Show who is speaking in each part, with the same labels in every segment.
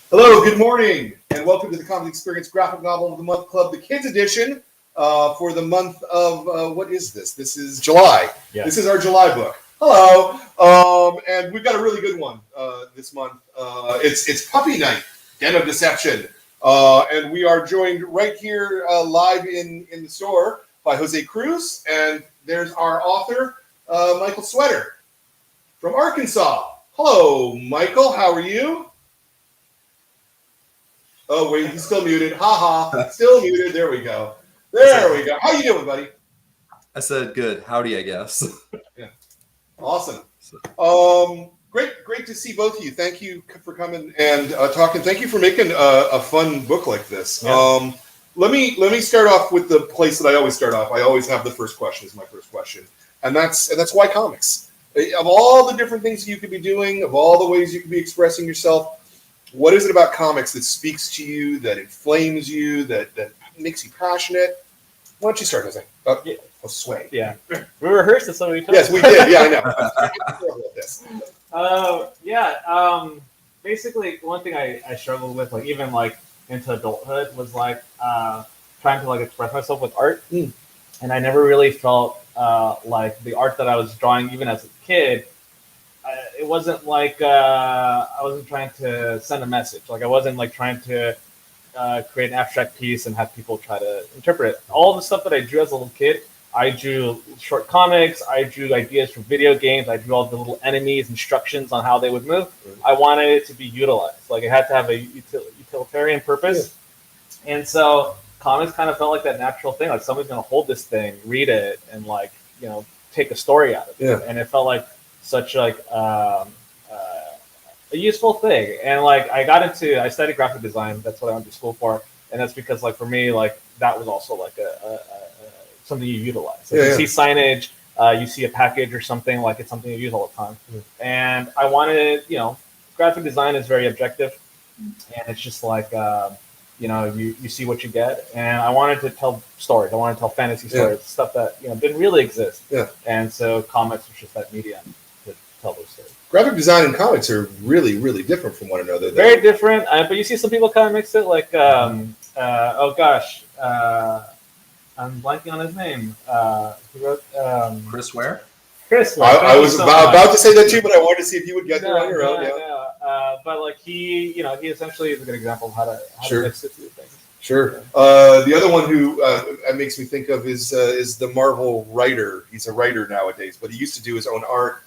Speaker 1: Hello, good morning, and welcome to the Comics Experience Graphic Novel of the Month Club, the Kids Edition, for the month of, what is this? This is July. Yeah. This is our July book. Hello, and we've got a really good one this month. It's Puppy Night, Den of Deception, and we are joined right here live in the store by Jose CRUZ, and there's our author, Michael Sweater from Arkansas. Hello, Michael, how are you? Oh, wait, he's still muted. Ha. Still muted. There we go. There we go. How you doing, buddy?
Speaker 2: I said good. Howdy, I guess.
Speaker 1: Yeah. Awesome. Great to see both of you. Thank you for coming and talking. Thank you for making a fun book like this. Yeah. Let me start off with the place that I always start off. I always have the first question as my first question. And that's why comics? Of all the different things you could be doing, of all the ways you could be expressing yourself, what is it about comics that speaks to you, that inflames you, that makes you passionate? Why don't you start, Jose? I'll sway.
Speaker 3: Yeah. We rehearsed this, so we
Speaker 1: Yes, we did. Yeah, I know.
Speaker 3: Basically, one thing I struggled with, like even like into adulthood, was like trying to like express myself with art, and I never really felt like the art that I was drawing, even as a kid. It wasn't like I wasn't trying to send a message. Like I wasn't like trying to create an abstract piece and have people try to interpret it. All the stuff that I drew as a little kid, I drew short comics. I drew ideas for video games. I drew all the little enemies, instructions on how they would move. I wanted it to be utilized. Like it had to have a utilitarian purpose. Yeah. And so comics kind of felt like that natural thing. Like somebody's going to hold this thing, read it, and like, you know, take a story out of it. Yeah. And it felt like such like a useful thing. And like I studied graphic design. That's what I went to school for. And that's because like for me, like that was also like a something you utilize. Like you see signage, you see a package or something, like it's something you use all the time. And I wanted, you know, graphic design is very objective, and it's just like you know, you see what you get. And I wanted to tell stories. I wanted to tell fantasy stories, stuff that, you know, didn't really exist. Yeah. And so comics was just that medium to tell those stories.
Speaker 1: Graphic design and comics are really, really different from one another.
Speaker 3: Very different, but you see some people kind of mix it. Like, I'm blanking on his name. He wrote
Speaker 2: Chris Ware.
Speaker 3: Chris Ware.
Speaker 1: I was about to say that too, but I wanted to see if you would get there on your own.
Speaker 3: But like he essentially is a good example of how to mix it through things.
Speaker 1: Sure. The other one who makes me think of is the Marvel writer. He's a writer nowadays, but he used to do his own art.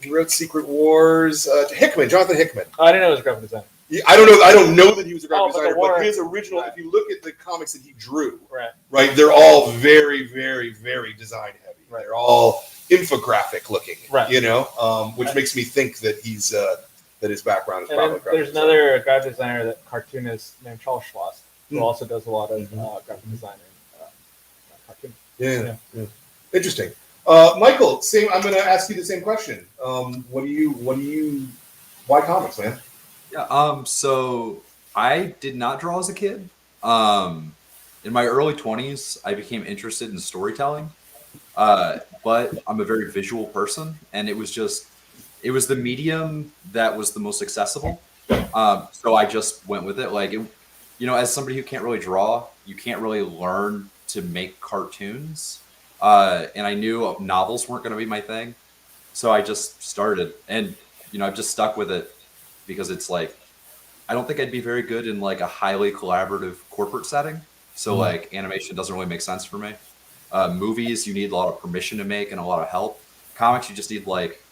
Speaker 1: He wrote Secret Wars. Jonathan Hickman.
Speaker 3: Oh, I didn't know he was a graphic designer.
Speaker 1: Yeah, I don't know that he was a graphic designer, but his original. If you look at the comics that he drew, right, they're all very, very, very design heavy. Right. They're all infographic looking. Right. You know, which makes me think that he's that his background is probably graphic.
Speaker 3: There's another graphic designer, cartoonist named Charles Schwartz, who also does a lot of graphic design and cartoon.
Speaker 1: Yeah. Interesting. Michael, I'm going to ask you the same question. Why comics, man?
Speaker 2: Yeah. So I did not draw as a kid. In my early 20s, I became interested in storytelling. But I'm a very visual person, and it was the medium that was the most accessible. So I just went with it. Like, you know, as somebody who can't really draw, you can't really learn to make cartoons. And I knew novels weren't going to be my thing. So I just started, and, you know, I've just stuck with it because it's like, I don't think I'd be very good in like a highly collaborative corporate setting. So like animation doesn't really make sense for me. Movies, you need a lot of permission to make and a lot of help. Comics, you just need like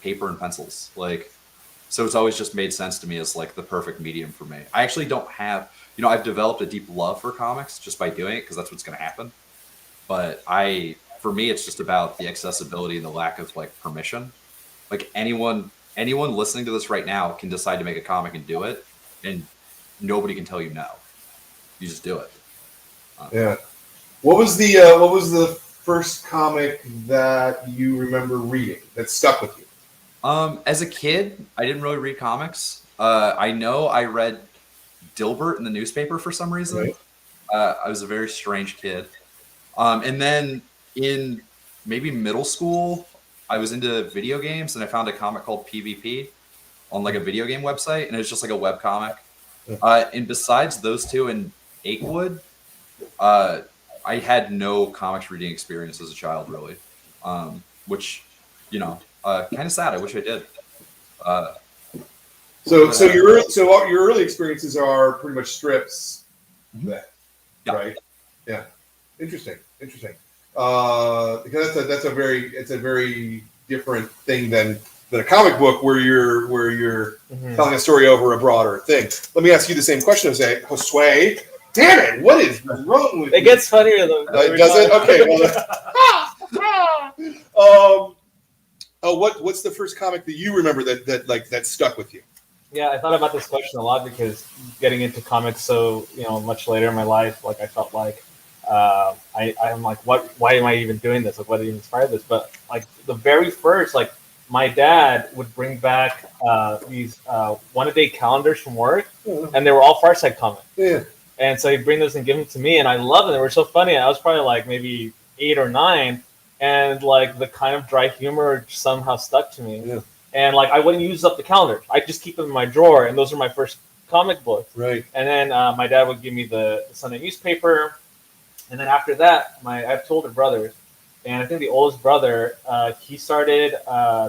Speaker 2: paper and pencils. Like, so it's always just made sense to me as like the perfect medium for me. I actually don't have, you know, I've developed a deep love for comics just by doing it because that's what's going to happen. But for me, it's just about the accessibility and the lack of like permission. Like anyone listening to this right now can decide to make a comic and do it, and nobody can tell you no. You just do it.
Speaker 1: Yeah. What was the first comic that you remember reading that stuck with you?
Speaker 2: As a kid, I didn't really read comics. I know I read Dilbert in the newspaper for some reason.
Speaker 1: Right.
Speaker 2: I was a very strange kid. And then in maybe middle school, I was into video games and I found a comic called PvP on like a video game website, and it was just like a web comic. And besides those two in Akewood, I had no comics reading experience as a child, really, which, kind of sad. I wish I did.
Speaker 1: So your early experiences are pretty much strips, then,
Speaker 2: Yeah.
Speaker 1: right? Yeah, interesting. Because it's a very different thing than a comic book where you're telling a story over a broader thing. Let me ask you the same question, Josue. Damn it! What is wrong with you?
Speaker 3: It gets funnier though.
Speaker 1: Does it? Okay. Well, what's the first comic that you remember that stuck with you?
Speaker 3: Yeah, I thought about this question a lot because getting into comics so much later in my life, like I felt like I'm like, why am I even doing this? Like, what even inspired this? But like the very first, like my dad would bring back these one-a-day calendars from work, and they were all Far Side comics.
Speaker 1: Yeah.
Speaker 3: And so he'd bring those and give them to me, and I loved them. They were so funny. I was probably like maybe 8 or 9, and like the kind of dry humor somehow stuck to me.
Speaker 1: Yeah.
Speaker 3: And like I wouldn't use up the calendars. I just keep them in my drawer, and those are my first comic books.
Speaker 1: Right.
Speaker 3: And then my dad would give me the Sunday newspaper, and then after that, I have two older brothers, and I think the oldest brother he started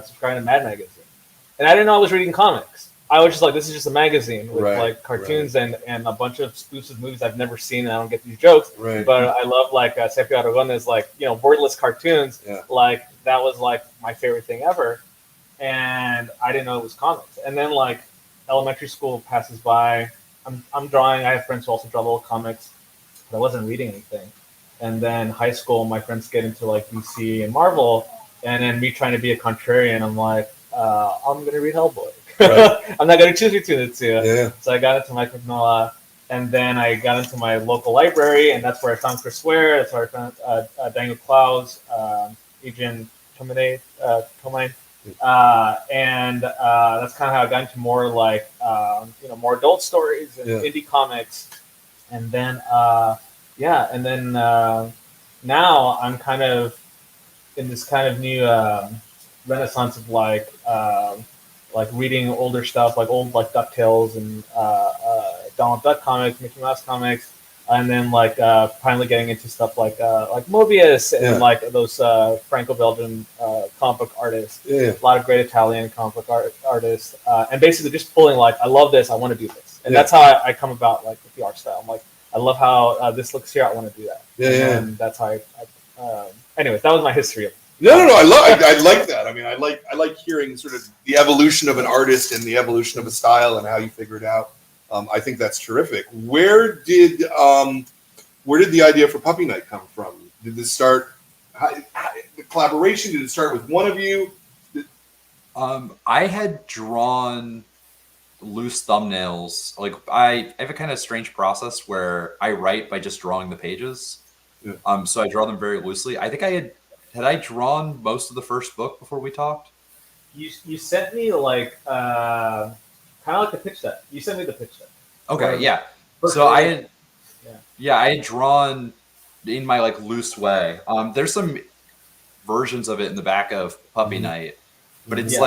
Speaker 3: subscribing to Mad Magazine, and I didn't know I was reading comics. I was just like, this is just a magazine with like cartoons and a bunch of spoofs of movies I've never seen, and I don't get these jokes.
Speaker 1: Right.
Speaker 3: But I love like Seppi Aragones, like wordless cartoons.
Speaker 1: Yeah.
Speaker 3: Like that was like my favorite thing ever, and I didn't know it was comics. And then like elementary school passes by, I'm drawing. I have friends who also draw little comics, but I wasn't reading anything. And then high school, my friends get into like DC and Marvel, and then me trying to be a contrarian, I'm like, I'm gonna read Hellboy. Right. I'm not going to choose between the two.
Speaker 1: Yeah.
Speaker 3: So I got into Mike Mignola, and then I got into my local library, and that's where I found Chris Ware. That's where I found Daniel Klaus, Adrian Tomine, and that's kind of how I got into more like more adult stories and indie comics. And then now I'm kind of in this kind of new renaissance of like reading older stuff, like old like DuckTales and Donald Duck comics, Mickey Mouse comics, and then like finally getting into stuff like Mobius and like those Franco-Belgian comic book artists. Yeah. A lot of great Italian comic book artists, and basically just pulling like, I love this, I want to do this, and that's how I come about like with the art style. I'm like, I love how this looks here, I want to do that. And that's how anyways, that was my history of it.
Speaker 1: No. I like that. I mean, I like hearing sort of the evolution of an artist and the evolution of a style and how you figure it out. I think that's terrific. Where did the idea for Puppy Night come from? Did this start? The collaboration? Did it start with one of you?
Speaker 2: I had drawn loose thumbnails. Like I have a kind of strange process where I write by just drawing the pages. Yeah. So I draw them very loosely. I think had I drawn most of the first book before we talked?
Speaker 3: You sent me like kind of like the pitch deck. You sent me the pitch deck.
Speaker 2: Okay, yeah. So I had drawn in my like loose way. There's some versions of it in the back of Puppy Night, but it's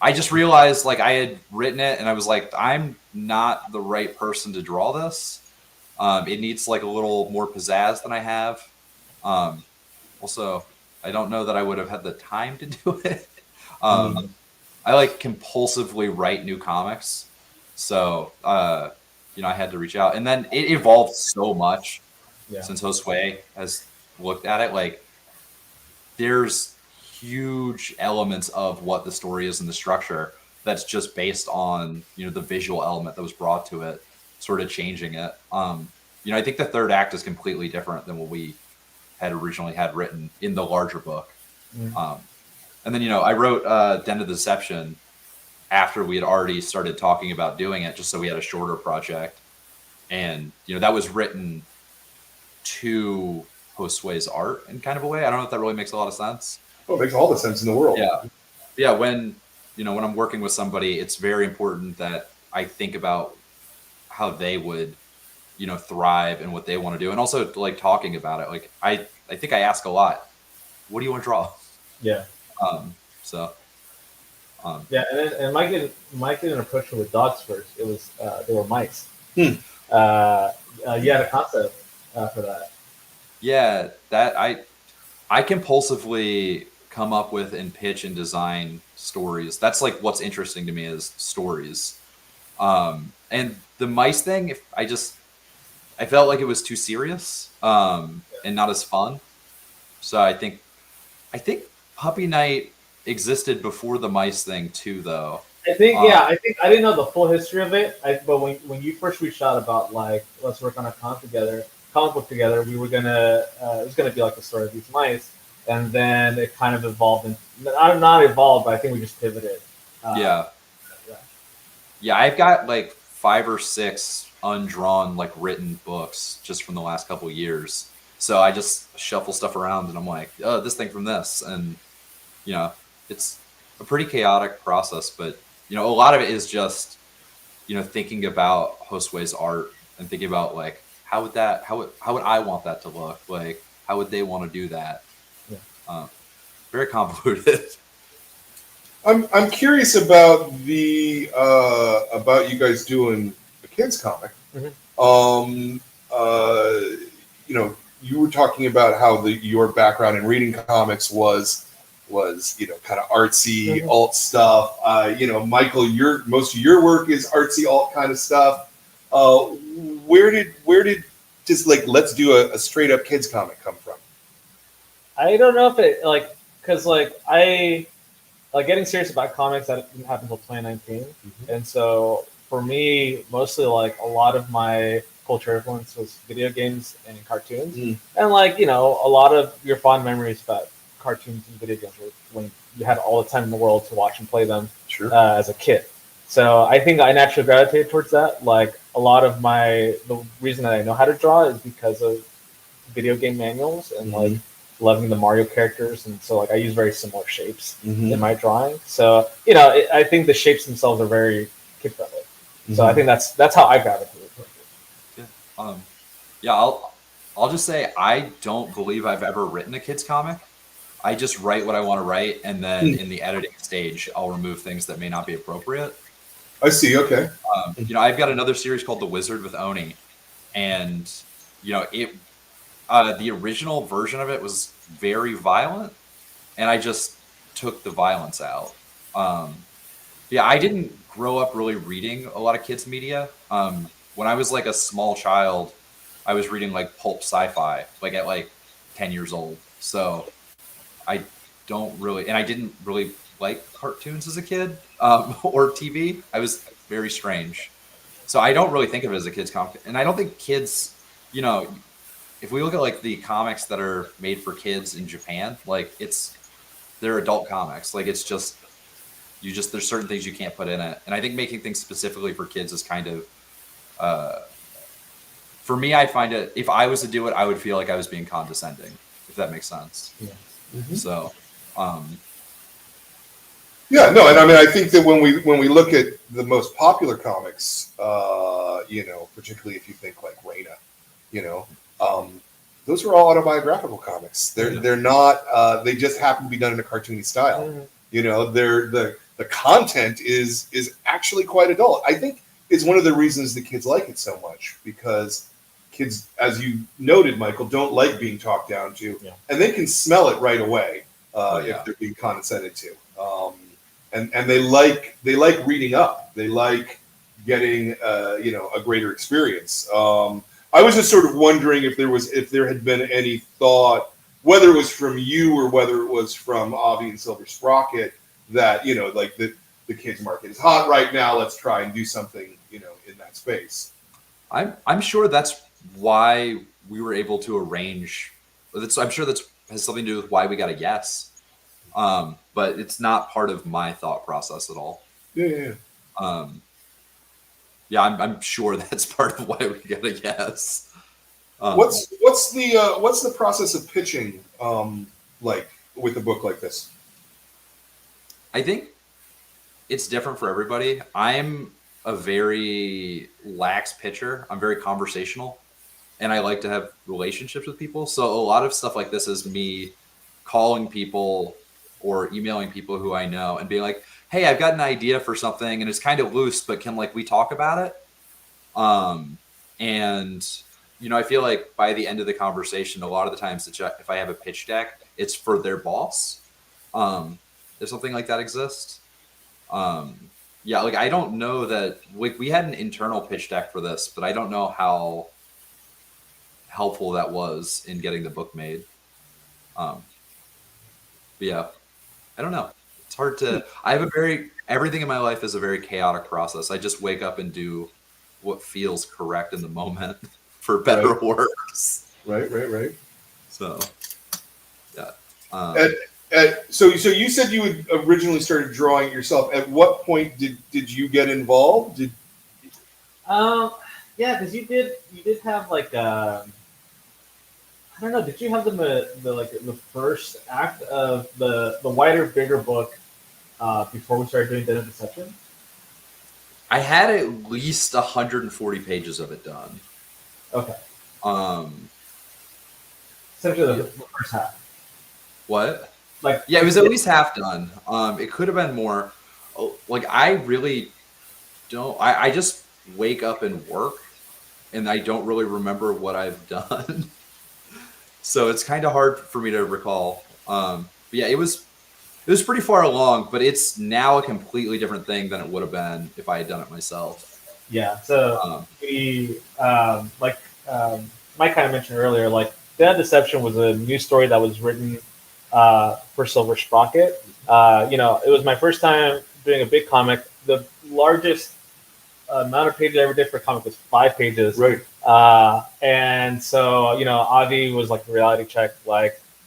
Speaker 2: I just realized like I had written it and I was like, I'm not the right person to draw this. It needs like a little more pizzazz than I have. Also, I don't know that I would have had the time to do it. I like compulsively write new comics. So, I had to reach out. And then it evolved so much since Josue has looked at it. Like, there's huge elements of what the story is and the structure that's just based on, the visual element that was brought to it, sort of changing it. I think the third act is completely different than what we had originally had written in the larger book. And then, I wrote Den of Deception after we had already started talking about doing it, just so we had a shorter project. And, that was written to Josue's art in kind of a way. I don't know if that really makes a lot of sense.
Speaker 1: Oh, it makes all the sense in the world.
Speaker 2: Yeah. When I'm working with somebody, it's very important that I think about how they would, thrive and what they want to do, and also like talking about it. Like I think I ask a lot. What do you want to draw?
Speaker 3: Yeah.
Speaker 2: So.
Speaker 3: Yeah, and Mike didn't approach me with dogs first. It was they were mice.
Speaker 1: Hmm.
Speaker 3: You had a concept for that.
Speaker 2: Yeah, that I compulsively come up with and pitch and design stories. That's like what's interesting to me is stories. And the mice thing, I felt like it was too serious and not as fun. So I think Puppy Night existed before the mice thing too, though.
Speaker 3: I think I didn't know the full history of it. But when you first reached out about like let's work on a comic book together, we were gonna it was gonna be like the story of these mice, and then it kind of evolved and not evolved, but I think we just pivoted.
Speaker 2: Yeah, I've got like 5 or 6 undrawn like written books just from the last couple of years. So I just shuffle stuff around and I'm like, oh, this thing from this, and it's a pretty chaotic process, but a lot of it is just thinking about Josue's art and thinking about like how would I want that to look, like how would they want to do that. Very convoluted.
Speaker 1: I'm curious about about you guys doing a kids comic.
Speaker 3: Mm-hmm.
Speaker 1: You were talking about how your background in reading comics was kind of artsy alt stuff. Michael, most of your work is artsy alt kind of stuff. Where did just like let's do a straight up kids comic come from?
Speaker 3: I don't know if it because I getting serious about comics that didn't happen until 2019, and so for me, mostly like a lot of my culture influence was video games and cartoons, and a lot of your fond memories about cartoons and video games were when you had all the time in the world to watch and play them as a kid. So I think I naturally gravitated towards that. Like a lot of the reason that I know how to draw is because of video game manuals and like loving the Mario characters, and so like I use very similar shapes in my drawing. So I think the shapes themselves are very kid friendly. So I think that's how I gravitated towards it.
Speaker 2: I'll just say I don't believe I've ever written a kids comic. I just write what I want to write, and then in the editing stage, I'll remove things that may not be appropriate.
Speaker 1: I see. Okay.
Speaker 2: I've got another series called The Wizard with Oni, and the original version of it was very violent, and I just took the violence out. I didn't grow up really reading a lot of kids media. When I was like a small child, I was reading like pulp sci-fi, like at like 10 years old. So I didn't really like cartoons as a kid or TV. I was very strange. So I don't really think of it as a kid's comic. And I don't think kids, if we look at like the comics that are made for kids in Japan, like they're adult comics. Like it's just, there's certain things you can't put in it. And I think making things specifically for kids is kind of, for me, I find it, if I was to do it, I would feel like I was being condescending, if that makes sense.
Speaker 3: Yeah.
Speaker 2: So,
Speaker 1: yeah, no, and I mean, I think that when we look at the most popular comics, particularly if you think like Raina, those are all autobiographical comics. They're not. They just happen to be done in a cartoony style. The content is actually quite adult. I think it's one of the reasons the kids like it so much, because kids, as you noted, Michael, don't like being talked down to, and they can smell it right away if they're being condescended to. And they like reading up. They like getting a greater experience. I was just sort of wondering if there had been any thought, whether it was from you or whether it was from Avi and Silver Sprocket, that like the kids market is hot right now. Let's try and do something in that space.
Speaker 2: I'm sure that's why we were able to arrange. I'm sure that has something to do with why we got a yes. But it's not part of my thought process at all.
Speaker 1: Yeah.
Speaker 2: I'm sure that's part of why we got a yes.
Speaker 1: What's the process of pitching like with a book like this?
Speaker 2: I think it's different for everybody. I'm a very lax pitcher. I'm very conversational, and I like to have relationships with people. So a lot of stuff like this is me calling people or emailing people who I know and being like, "Hey, I've got an idea for something, and it's kind of loose, but can we talk about it?" And I feel like by the end of the conversation, a lot of the times, if I have a pitch deck, it's for their boss. If something like that exists. Yeah, I don't know that we had an internal pitch deck for this, but I don't know how helpful that was in getting the book made. But yeah, I don't know. It's hard to. Everything in my life is a very chaotic process. I just wake up and do what feels correct in the moment, for better or worse.
Speaker 1: Right.
Speaker 2: So, yeah.
Speaker 1: So you said you had originally started drawing it yourself. At what point did you get involved?
Speaker 3: Yeah, because you did have I don't know. Did you have the first act of the wider, bigger book before we started doing Den of Deception?
Speaker 2: I had at least 140 pages of it done.
Speaker 3: Okay.
Speaker 2: Essentially
Speaker 3: the first half.
Speaker 2: What? Yeah, it was at least half done. It could have been more. I really don't. I just wake up and work, and I don't really remember what I've done. So it's kind of hard for me to recall. But yeah, it was pretty far along, but it's now a completely different thing than it would have been if I had done it myself.
Speaker 3: Yeah. So Mike kind of mentioned earlier, Den of Deception was a new story that was written for Silver Sprocket. It was my first time doing a big comic. The largest amount of pages I ever did for a comic was 5 pages.
Speaker 1: Right.
Speaker 3: And so, Avi was the reality check,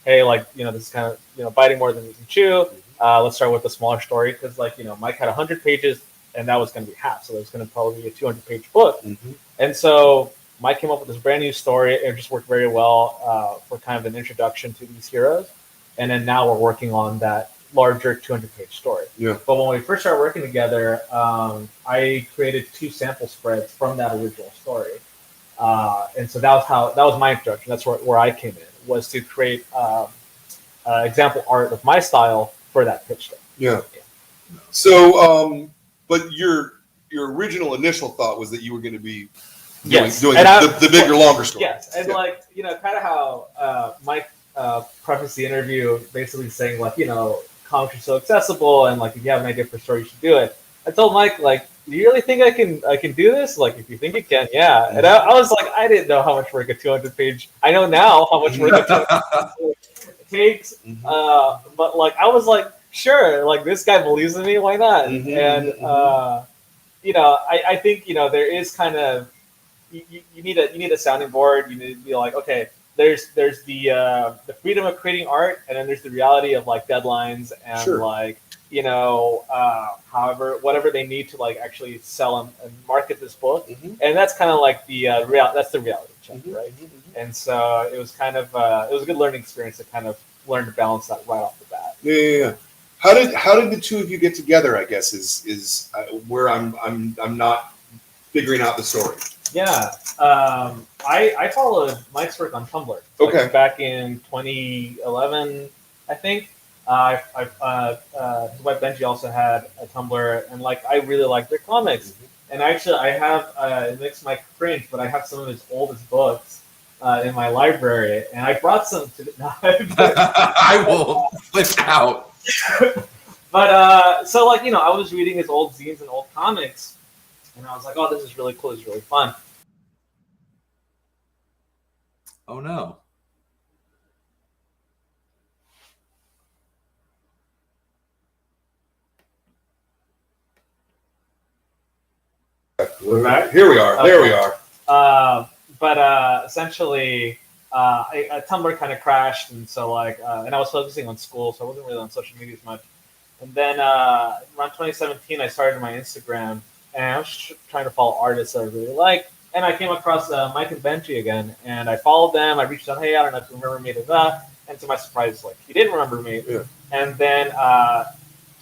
Speaker 3: hey, this is kind of, biting more than we can chew. Let's start with a smaller story because, Mike had 100 pages and that was going to be half. So it was going to probably be a 200-page book. Mm-hmm. And so Mike came up with this brand new story. It just worked very well for kind of an introduction to these heroes. And then now we're working on that larger 200-page story.
Speaker 1: Yeah.
Speaker 3: But when we first started working together, I created 2 sample spreads from that original story. And so that was my introduction. That's where I came in, was to create example art of my style for that pitch deck.
Speaker 1: Yeah. So, but your original initial thought was that you were going to be doing the bigger, longer story.
Speaker 3: Yes, and kind of how Mike prefaced the interview, basically saying comics are so accessible, and if you have an idea for a story, you should do it. I told Mike, do you really think I can do this? If you think you can, yeah. And I was I didn't know how much work a 200-page. I know now how much work a 200-page takes. Mm-hmm. But I was sure, this guy believes in me. Why not? Mm-hmm, and I think there is kind of you need a sounding board. You need to be okay. There's the freedom of creating art, and then there's the reality of deadlines and
Speaker 1: sure.
Speaker 3: however whatever they need to actually sell and market this book, mm-hmm. and that's kind of that's the reality check, mm-hmm. right? Mm-hmm. And so it was kind of it was a good learning experience to kind of learn to balance that right off the bat.
Speaker 1: Yeah. How did the two of you get together? I guess is where I'm not figuring out the story.
Speaker 3: Yeah, I followed Mike's work on Tumblr.
Speaker 1: Okay.
Speaker 3: Back in 2011, I think. His wife Benji also had a Tumblr, and I really liked their comics. Mm-hmm. And actually, I have it makes Mike cringe, but I have some of his oldest books in my library, and I brought some to.
Speaker 2: I will flip out.
Speaker 3: But so I was reading his old zines and old comics. And I was like, oh, this is really cool. This is really fun.
Speaker 2: Oh, no.
Speaker 1: We're back. Here we are. Okay. There we are.
Speaker 3: But essentially, Tumblr kind of crashed. And so, and I was focusing on school, so I wasn't really on social media as much. And then around 2017, I started my Instagram. And I was trying to follow artists that I really like. And I came across Mike and Benji again, and I followed them. I reached out, hey, I don't know if you remember me, and to my surprise, like he didn't remember me.
Speaker 1: Yeah.
Speaker 3: And then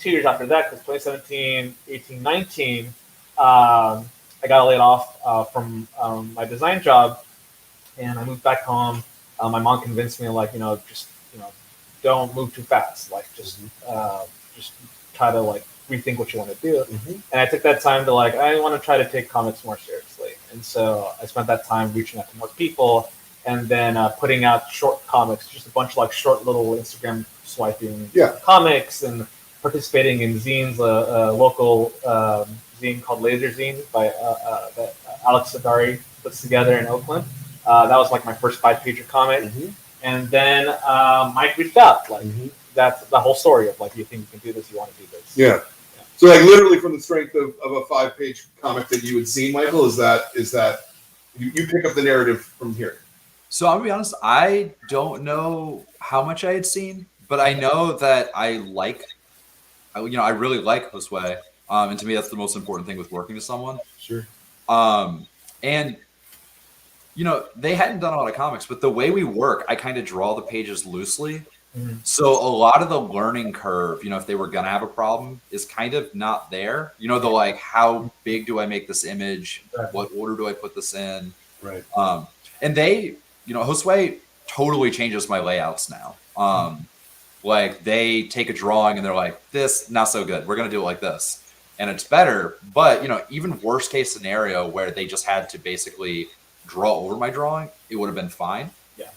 Speaker 3: 2 years after that, because 2017, 18, 19, I got laid off from my design job, and I moved back home. My mom convinced me, like, just don't move too fast, like just try to like rethink what you want to do. And I took that time to like, I want to try to take comics more seriously. And so I spent that time reaching out to more people, and then putting out short comics, just a bunch of like short little Instagram swiping comics, and participating in zines, a local zine called Laser Zine by that Alex Sadari puts together in Oakland. That was like my first 5-pager comic. And then Mike reached out, like that's the whole story of like, you think you can do this, you want to do this.
Speaker 1: Yeah. So like literally from the strength of a 5-page comic that you had seen, Michael, is that you pick up the narrative from here?
Speaker 2: So I'm gonna be honest, I don't know how much I had seen, but I know that I really like Josue. And to me, that's the most important thing with working with someone.
Speaker 1: Sure.
Speaker 2: And they hadn't done a lot of comics, but the way we work, I kind of draw the pages loosely. So a lot of the learning curve, if they were going to have a problem, is kind of not there. The like, how big do I make this image?
Speaker 3: Right.
Speaker 2: What order do I put this in?
Speaker 1: Right.
Speaker 2: And they, Josue totally changes my layouts now. Like they take a drawing and they're like, this, not so good. We're going to do it like this. And it's better. But, even worst case scenario where they just had to basically draw over my drawing, it would have been fine.
Speaker 3: Yeah.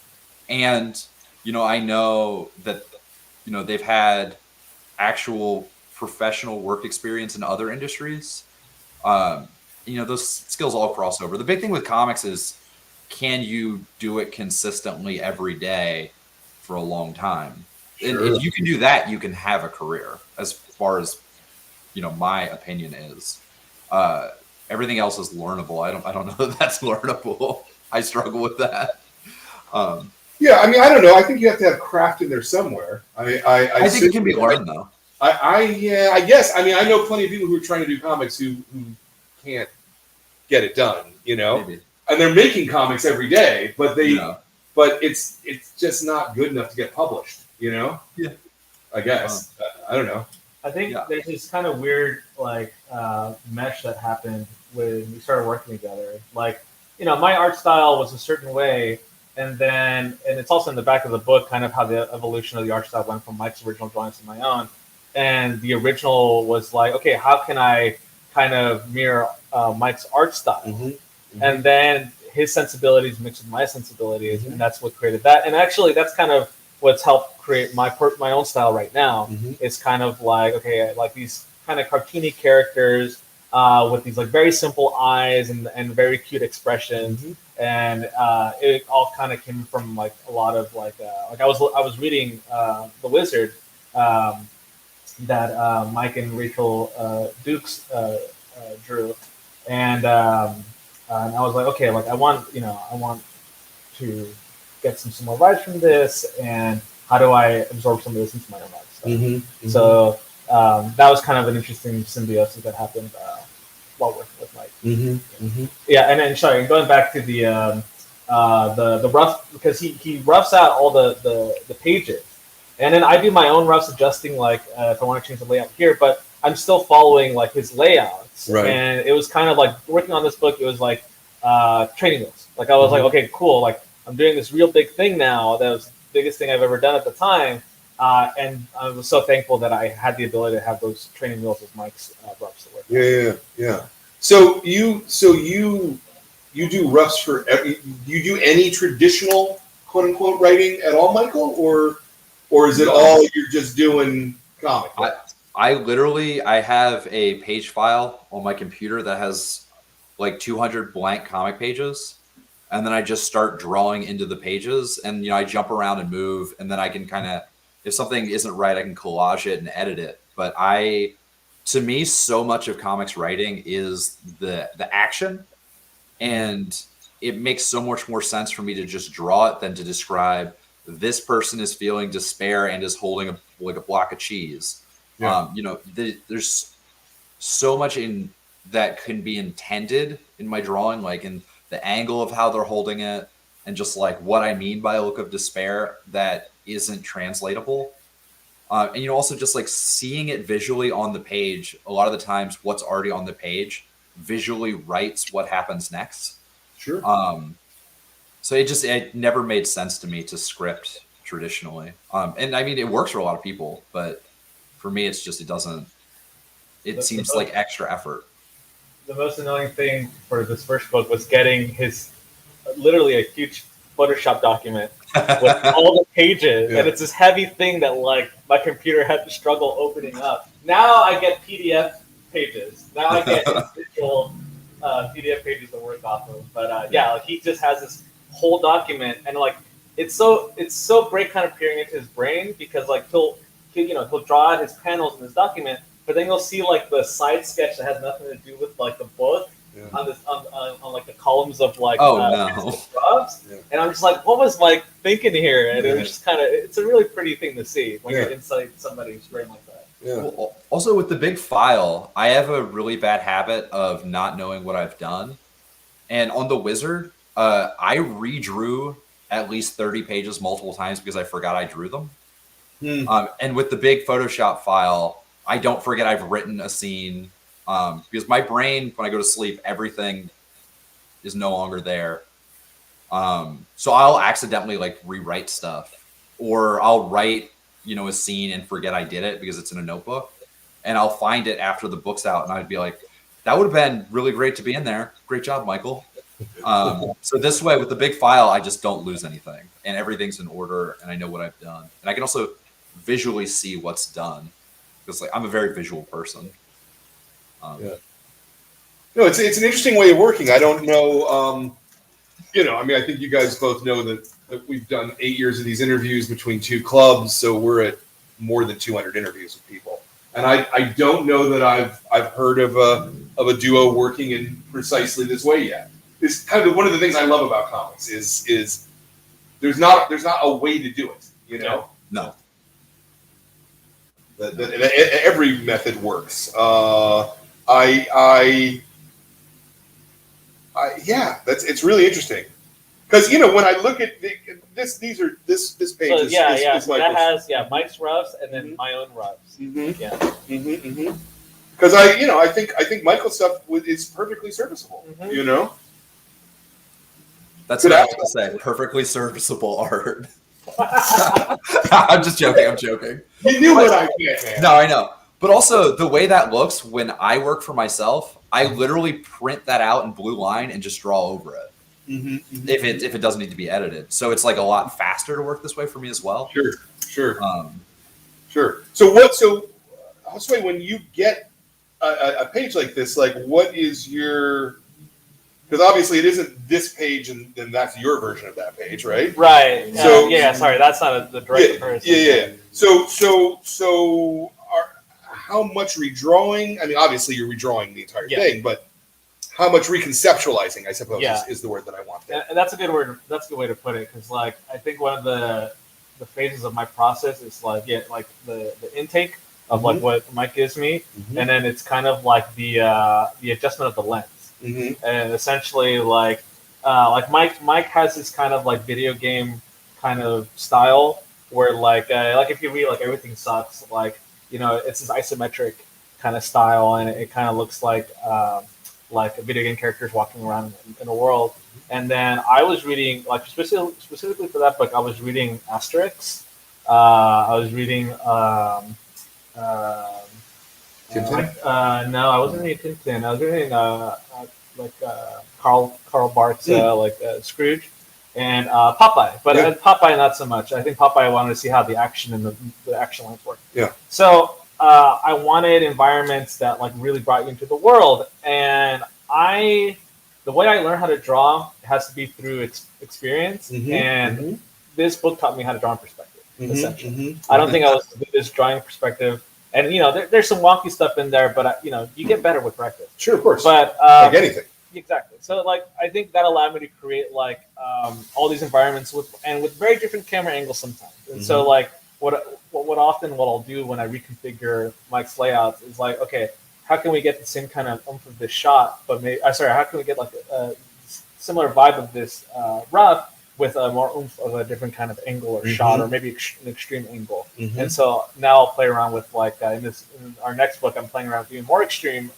Speaker 3: And,
Speaker 2: I know that, they've had actual professional work experience in other industries. Those skills all cross over. The big thing with comics is, can you do it consistently every day for a long time? Sure. And if you can do that, you can have a career, as far as, my opinion is. Everything else is learnable. I don't know that that's learnable. I struggle with that.
Speaker 1: Yeah, I mean, I don't know. I think you have to have craft in there somewhere. I
Speaker 2: think it can be learned, though.
Speaker 1: I guess. I mean, I know plenty of people who are trying to do comics who can't get it done,
Speaker 2: Maybe.
Speaker 1: And they're making comics every day, but but it's just not good enough to get published, Yeah. I guess. I don't know.
Speaker 3: I think there's this kind of weird like mesh that happened when we started working together. Like, my art style was a certain way, and it's also in the back of the book, kind of how the evolution of the art style went from Mike's original drawings to my own. And the original was like, okay, how can I kind of mirror Mike's art style? And then his sensibilities mixed with my sensibilities, and that's what created that. And actually, that's kind of what's helped create my own style right now. It's kind of like, okay, I like these kind of cartoony characters with these like very simple eyes and very cute expressions. And it all kind of came from like a lot of like I was reading The Wizard that Mike and Rachel Dukes drew, and I was like, okay, like I want to get some more vibes from this, and how do I absorb some of this into my own life stuff? So that was kind of an interesting symbiosis that happened while working with Mike. Yeah, and then sorry, going back to the rough, because he roughs out all the pages, and then I do my own roughs, adjusting like if I want to change the layout here, but I'm still following like his layouts.
Speaker 1: Right.
Speaker 3: And it was kind of like working on this book. It was like training wheels. Like I was like, okay, cool. Like I'm doing this real big thing now. That was the biggest thing I've ever done at the time. And I was so thankful that I had the ability to have those training wheels with Mike's roughs to work.
Speaker 1: Yeah. So you do roughs for every. Do you do any traditional quote unquote writing at all, Michael, or is it all you're just doing comic?
Speaker 2: I have a page file on my computer that has like 200 blank comic pages, and then I just start drawing into the pages, and I jump around and move, and then I can kind of, if something isn't right, I can collage it and edit it. But to me, so much of comics writing is the action, and it makes so much more sense for me to just draw it than to describe this person is feeling despair and is holding a block of cheese. Yeah. there's so much in that can be intended in my drawing, like, and the angle of how they're holding it, and just like what I mean by a look of despair that isn't translatable. And also just like seeing it visually on the page, a lot of the times what's already on the page visually writes what happens next.
Speaker 1: Sure.
Speaker 2: So it never made sense to me to script traditionally. And I mean, it works for a lot of people, but for me, it seems like extra effort.
Speaker 3: The most annoying thing for this first book was getting literally a huge Photoshop document with all the pages, and it's this heavy thing that like my computer had to struggle opening up. Now I get PDF pages. Now I get individual PDF pages to work off of. But like he just has this whole document, and like it's so great kind of peering into his brain, because like he'll draw out his panels in this document, but then you'll see like the side sketch that has nothing to do with like the book on like the columns of like drops. And I'm just like, what was Mike thinking here? And it was just kind of, it's a really pretty thing to see when you're inside somebody's brain like that.
Speaker 2: Well, also with the big file, I have a really bad habit of not knowing what I've done. And on the Wizard, I redrew at least 30 pages multiple times because I forgot I drew them. And with the big Photoshop file, I don't forget I've written a scene, because my brain, when I go to sleep, everything is no longer there. So I'll accidentally like rewrite stuff, or I'll write, a scene and forget I did it because it's in a notebook, and I'll find it after the book's out, and I'd be like, that would have been really great to be in there. Great job, Michael. So this way, with the big file, I just don't lose anything, and everything's in order, and I know what I've done, and I can also visually see what's done, because like I'm a very visual person.
Speaker 1: No, it's an interesting way of working. I don't know. I think you guys both know that we've done 8 years of these interviews between 2 clubs, so we're at more than 200 interviews with people. And I don't know that I've heard of a duo working in precisely this way yet. It's kind of one of the things I love about comics is there's not a way to do it.
Speaker 2: No.
Speaker 1: That every method works. It's really interesting, because when I look at this page. So
Speaker 3: that has Mike's roughs and then my own roughs.
Speaker 1: Because I think Michael's stuff is perfectly serviceable.
Speaker 2: That's what I have to say. Perfectly serviceable art. I'm just joking.
Speaker 1: You knew what I meant, man.
Speaker 2: No, I know. But also, the way that looks when I work for myself, I literally print that out in blue line and just draw over it. If it doesn't need to be edited. So it's like a lot faster to work this way for me as well.
Speaker 1: Sure. So when you get a page like this, like what is your... Because obviously it isn't this page and then that's your version of that page, right?
Speaker 3: Right. So sorry, that's not the direct comparison.
Speaker 1: Yeah. So how much redrawing? I mean, obviously you're redrawing the entire thing, but how much reconceptualizing, I suppose, is the word that I want there.
Speaker 3: And that's a good word. That's a good way to put it, because like I think one of the phases of my process is like the intake of like what Mike gives me, and then it's kind of like the adjustment of the lens. And essentially, like Mike has this kind of like video game kind of style where like if you read like Everything Sucks, like it's this isometric kind of style, and it kind of looks like video game characters walking around in a world. And then I was reading like specifically for that book, I was reading Asterix. I was reading
Speaker 1: Tintin?
Speaker 3: No, I wasn't reading Tintin. I was reading Karl Barth's Scrooge and Popeye. But Popeye not so much. I think Popeye I wanted to see how the action and the action lines work.
Speaker 1: Yeah.
Speaker 3: So I wanted environments that like really brought you into the world, and the way I learned how to draw has to be through experience, and this book taught me how to draw in perspective. Essentially, I don't think I was good at this drawing perspective. And there's some wonky stuff in there, but you get better with practice.
Speaker 1: Sure, of course.
Speaker 3: But
Speaker 1: like anything.
Speaker 3: Exactly. So like I think that allowed me to create like all these environments with very different camera angles sometimes. And so like what I'll do when I reconfigure Mike's layouts is like, okay, how can we get the same kind of oomph of this shot, but how can we get like similar vibe of this rough with a more oomph of a different kind of angle or shot, or maybe an extreme angle. And so now I'll play around with like in our next book, I'm playing around with even more extreme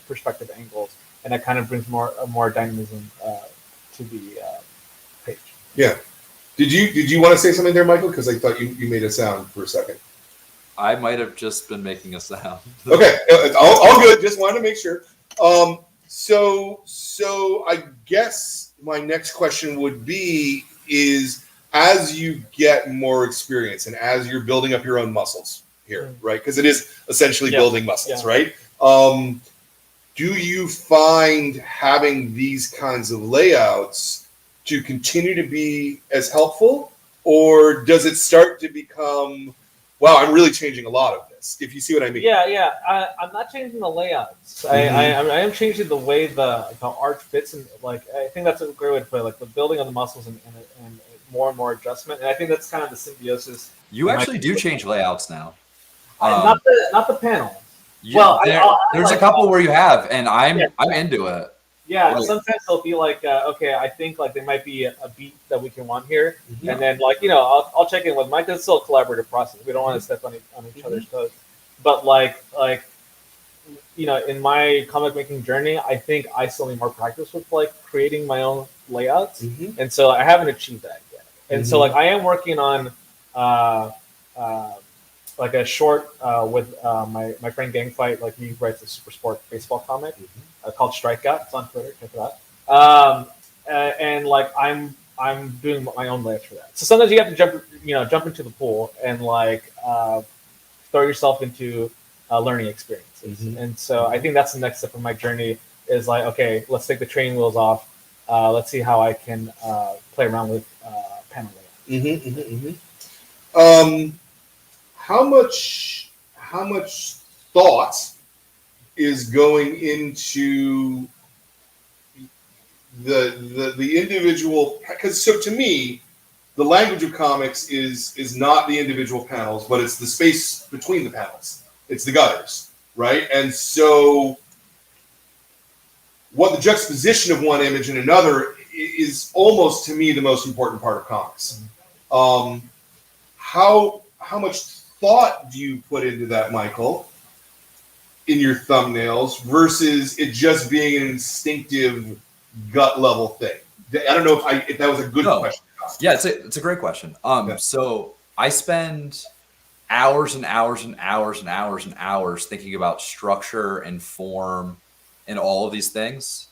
Speaker 3: perspective angles, and that kind of brings more dynamism to the page.
Speaker 1: Yeah. Did you want to say something there, Michael? Because I thought you made a sound for a second.
Speaker 2: I might have just been making a sound.
Speaker 1: Okay, all good. Just wanted to make sure. So I guess my next question would be is, as you get more experience and as you're building up your own muscles here, right? Because it is essentially building muscles, right? Do you find having these kinds of layouts to continue to be as helpful, or does it start to become, wow, I'm really changing a lot of this, if you see what I mean?
Speaker 3: Yeah. I'm not changing the layouts. I am changing the way the art fits, and like I think that's a great way to put it, like the building of the muscles and more adjustment. And I think that's kind of the symbiosis.
Speaker 2: You actually do change layouts now.
Speaker 3: Not the panel.
Speaker 2: Well, there's a couple where you have, and I'm into it.
Speaker 3: Yeah, like, sometimes they'll be like, okay, I think like there might be a beat that we can want here, and then like I'll check in with Mike. It's still a collaborative process. We don't want to step on each other's toes, but like in my comic making journey, I think I still need more practice with like creating my own layouts, and so I haven't achieved that yet. And so like I am working on like a short with my friend Gang Fight. Like he writes a super sport baseball comic called Strikeout. It's on Twitter. Check it out. And like I'm doing my own layouts for that. So sometimes you have to jump into the pool and like throw yourself into learning experiences. And so I think that's the next step of my journey. Is like, okay, let's take the training wheels off. Let's see how I can play around with panel layouts.
Speaker 1: How much thought is going into the individual? Because so to me, the language of comics is not the individual panels, but it's the space between the panels. It's the gutters, right? And so, what the juxtaposition of one image and another is almost to me the most important part of comics. How much thought do you put into that, Michael, in your thumbnails versus it just being an instinctive gut level thing? I don't know if that was a good question.
Speaker 2: Yeah, it's a great question. So I spend hours and hours and hours and hours and hours thinking about structure and form and all of these things.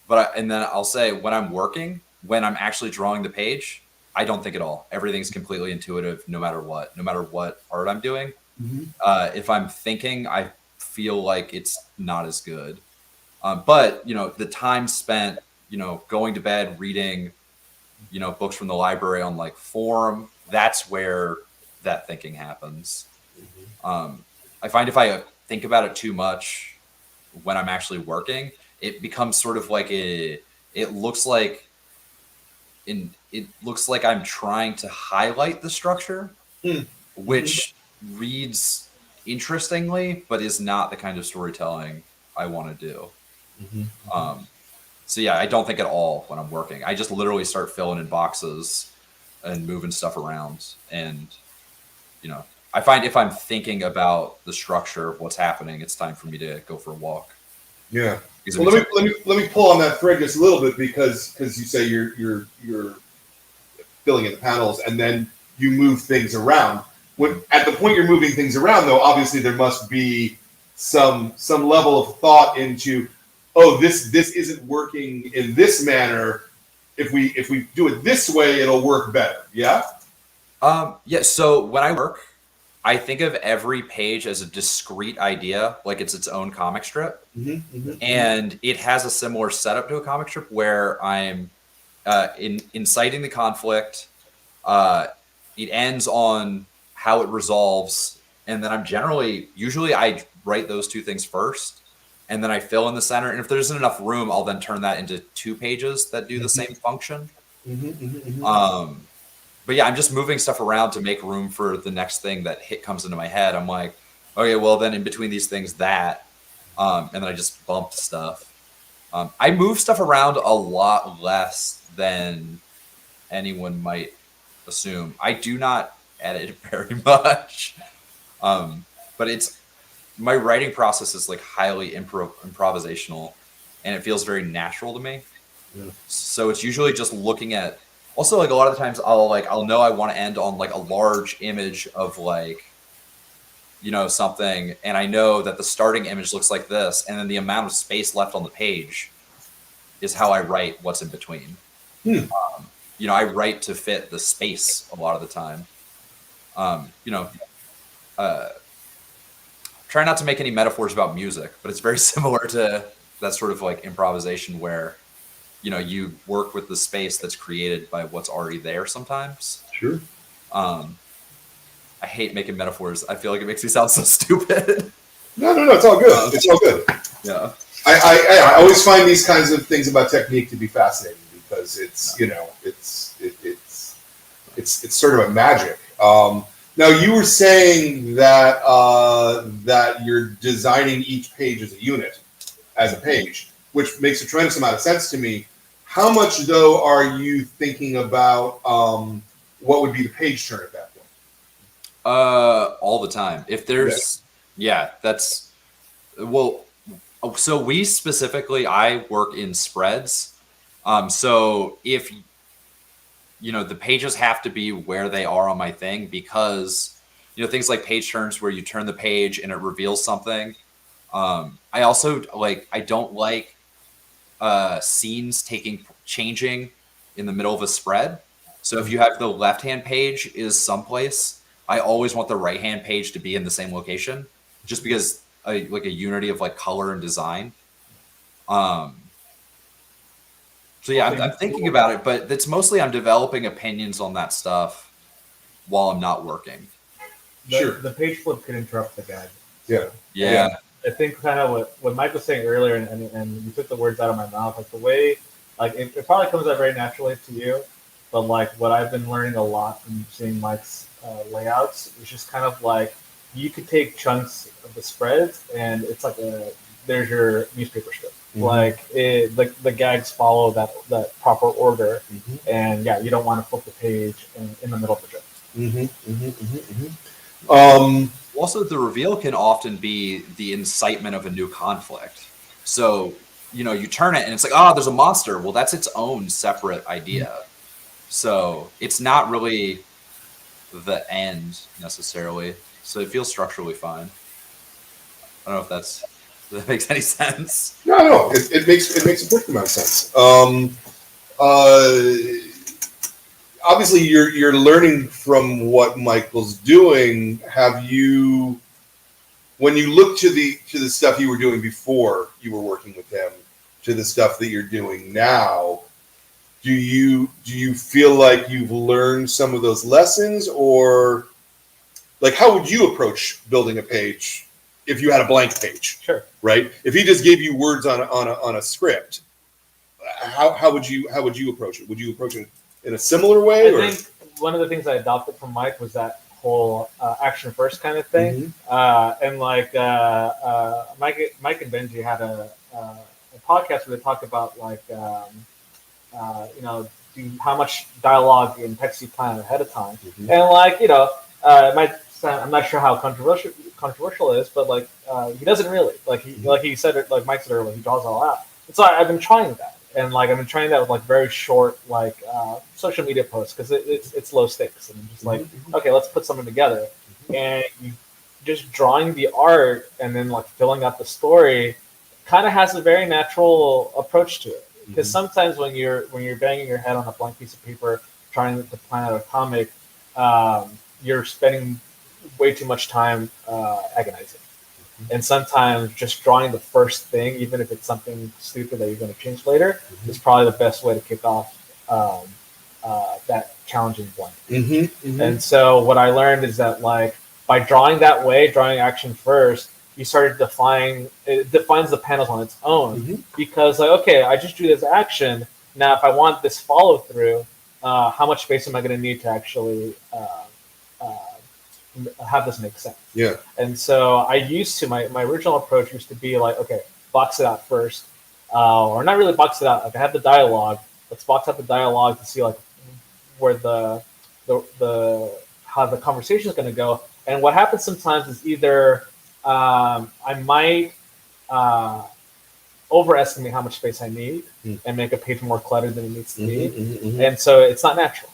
Speaker 2: And then I'll say when I'm working, when I'm actually drawing the page, I don't think at all. Everything's completely intuitive, no matter what art I'm doing. If I'm thinking, I feel like it's not as good. But the time spent, going to bed, reading, books from the library on like form, that's where that thinking happens. I find if I think about it too much when I'm actually working, it becomes sort of like it looks like I'm trying to highlight the structure, which reads interestingly, but is not the kind of storytelling I want to do. So yeah, I don't think at all when I'm working. I just literally start filling in boxes and moving stuff around. And, I find if I'm thinking about the structure of what's happening, it's time for me to go for a walk.
Speaker 1: Yeah. Well, let me pull on that thread just a little bit because you say you're filling in the panels and then you move things around. When at the point you're moving things around, though, obviously there must be some level of thought into, this isn't working in this manner. If we do it this way, it'll work better. Yeah.
Speaker 2: Yeah. So when I work, I think of every page as a discrete idea, like it's its own comic strip. And it has a similar setup to a comic strip where I'm inciting the conflict. It ends on how it resolves. And then usually I write those two things first, and then I fill in the center. And if there isn't enough room, I'll then turn that into 2 pages that do the same function. But yeah, I'm just moving stuff around to make room for the next thing that comes into my head. I'm like, okay, well then in between these things, and then I just bump stuff. I move stuff around a lot less than anyone might assume. I do not edit very much, but it's my writing process is like highly improvisational, and it feels very natural to me.
Speaker 1: Yeah.
Speaker 2: So it's usually just looking at. Also, like a lot of the times, I'll know I want to end on like a large image of like, something, and I know that the starting image looks like this, and then the amount of space left on the page is how I write what's in between. I write to fit the space a lot of the time. Try not to make any metaphors about music, but it's very similar to that sort of like improvisation where, you work with the space that's created by what's already there sometimes.
Speaker 1: Sure.
Speaker 2: I hate making metaphors. I feel like it makes me sound so stupid.
Speaker 1: No, it's all good. It's all good.
Speaker 2: Yeah.
Speaker 1: I always find these kinds of things about technique to be fascinating because it's it's sort of a magic. Now you were saying that that you're designing each page as a unit, as a page, which makes a tremendous amount of sense to me. How much though are you thinking about what would be the page turn at that point?
Speaker 2: All the time. If there's, that's, well, so we specifically, I work in spreads. So if, the pages have to be where they are on my thing because, things like page turns where you turn the page and it reveals something. I also I don't like scenes changing in the middle of a spread. So if you have the left-hand page is someplace, I always want the right-hand page to be in the same location, just because like a unity of like color and design. So yeah, I'm thinking about it, but it's mostly I'm developing opinions on that stuff while I'm not working.
Speaker 3: The page flip can interrupt the gag.
Speaker 2: Yeah.
Speaker 3: I think kind of what Mike was saying earlier, and you took the words out of my mouth, like the way, like it probably comes out very naturally to you, but like what I've been learning a lot from seeing Mike's layouts is just kind of like you could take chunks of the spreads and it's like there's your newspaper strip. Like the gags follow that proper order, and you don't want to flip the page in the middle of the joke.
Speaker 2: Also, the reveal can often be the incitement of a new conflict. So, you turn it and it's like, there's a monster. Well, that's its own separate idea. So it's not really the end necessarily. So it feels structurally fine. I don't know if that makes any sense.
Speaker 1: No, it makes a perfect amount of sense. Obviously, you're learning from what Michael's doing. Have you, when you look to the stuff you were doing before you were working with him, to the stuff that you're doing now, do you feel like you've learned some of those lessons, or like how would you approach building a page if you had a blank page?
Speaker 3: Sure.
Speaker 1: Right. If he just gave you words on a script, how would you approach it? Would you approach it in a similar way?
Speaker 3: I think one of the things I adopted from Mike was that whole action first kind of thing. And like Mike and Benji had a podcast where they talked about like how much dialogue and text you plan ahead of time, and like it might sound, I'm not sure how controversial it is, but like he doesn't really like he said it, like Mike said earlier, he draws it all out. And so I've been trying that. And like I've been trying that with like very short like social media posts because it's low stakes, and I'm just like, okay, let's put something together, and you just drawing the art and then like filling out the story kind of has a very natural approach to it. Because sometimes when you're banging your head on a blank piece of paper trying to plan out a comic, you're spending way too much time agonizing. And sometimes just drawing the first thing, even if it's something stupid that you're going to change later, is probably the best way to kick off that challenging blank. And so what I learned is that like by drawing that way, drawing action first, you started it defines the panels on its own. Because like, okay, I just drew this action. Now, if I want this follow through, how much space am I going to need to actually have this make sense? And so I used to, my original approach used to be like, okay, box it out first, or not really box it out. Like I have the dialogue. Let's box out the dialogue to see like where the how the conversation is going to go. And what happens sometimes is either I might overestimate how much space I need and make a page more cluttered than it needs to be, and so it's not natural.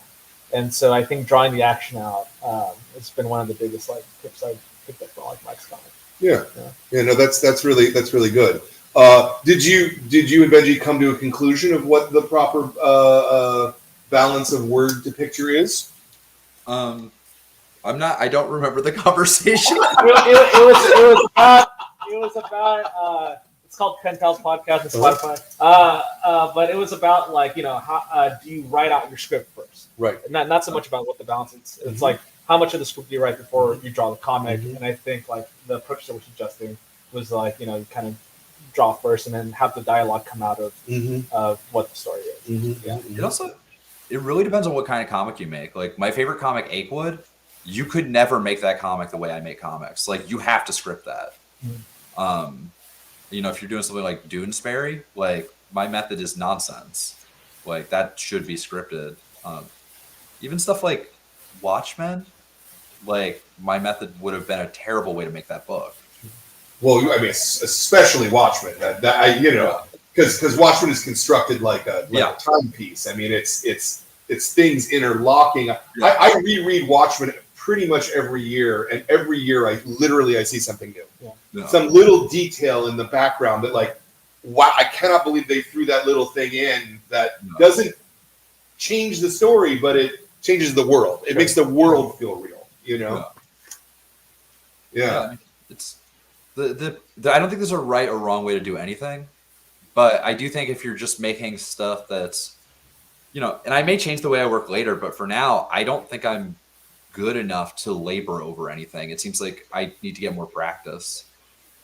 Speaker 3: And so I think drawing the action out has been one of the biggest like tips I've picked up from like Mike's comic.
Speaker 1: Yeah. No, that's really good. Did you and Benji come to a conclusion of what the proper balance of word to picture is?
Speaker 2: I don't remember the conversation.
Speaker 3: It was about it's called Pentel's podcast and Spotify. But it was about like, how do you write out your script first?
Speaker 1: Right.
Speaker 3: Not so much about what the balance is. It's like how much of the script do you write before you draw the comic? And I think like the approach that we're suggesting was like, you kind of draw first and then have the dialogue come out of what the story is. Yeah.
Speaker 2: It really depends on what kind of comic you make. Like my favorite comic, Achewood, you could never make that comic the way I make comics. Like you have to script that. If you're doing something like Doonesbury, like my method is nonsense. Like that should be scripted. Even stuff like Watchmen, like my method would have been a terrible way to make that book.
Speaker 1: Well, I mean, especially Watchmen. Because Watchmen is constructed like a timepiece. I mean, it's things interlocking. Yeah. I reread Watchmen pretty much every year, and every year I see something new. Yeah. Some little detail in the background that like, wow, I cannot believe they threw that little thing in that doesn't change the story, but it changes the world. It makes the world feel real, Yeah.
Speaker 2: It's the I don't think there's a right or wrong way to do anything, but I do think if you're just making stuff that's, and I may change the way I work later, but for now, I don't think I'm good enough to labor over anything. It seems like I need to get more practice.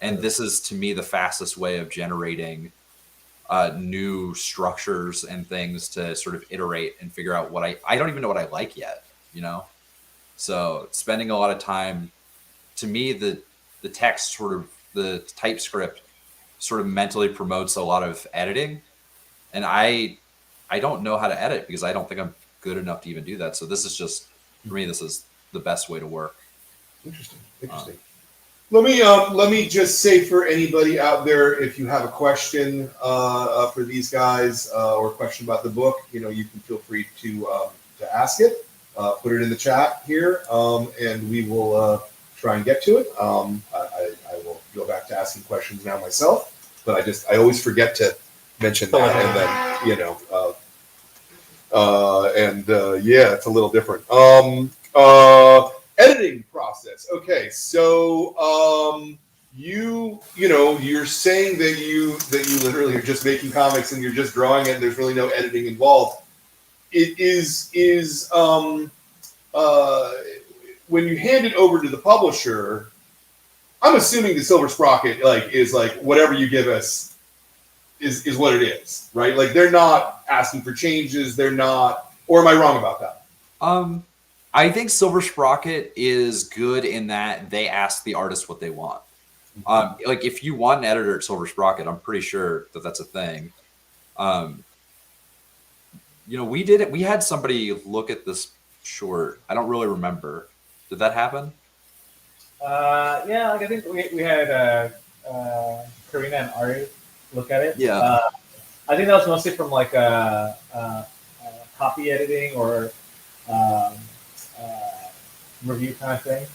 Speaker 2: And this is, to me, the fastest way of generating new structures and things to sort of iterate and figure out what I don't even know what I like yet, So spending a lot of time, to me, the text sort of, the TypeScript sort of mentally promotes a lot of editing. And I don't know how to edit because I don't think I'm good enough to even do that. So this is just, for me, this is the best way to work.
Speaker 1: Interesting. Let me just say for anybody out there, if you have a question for these guys or a question about the book, you can feel free to ask it. Put it in the chat here, and we will try and get to it. I will go back to asking questions now myself, but I always forget to mention that, and then it's a little different. Editing process. Okay, so you're saying that you literally are just making comics and you're just drawing it and there's really no editing involved. It is when you hand it over to the publisher, I'm assuming the Silver Sprocket is whatever you give us is what it is, right? Like they're not asking for changes, they're not, or am I wrong about that?
Speaker 2: I think Silver Sprocket is good in that they ask the artist what they want. Like if you want an editor at Silver Sprocket, I'm pretty sure that that's a thing. We did it. We had somebody look at this short. I don't really remember. Did that happen?
Speaker 3: I think we had Karina and Ari look at it.
Speaker 2: Yeah.
Speaker 3: I think that was mostly from like copy editing or review kind of thing.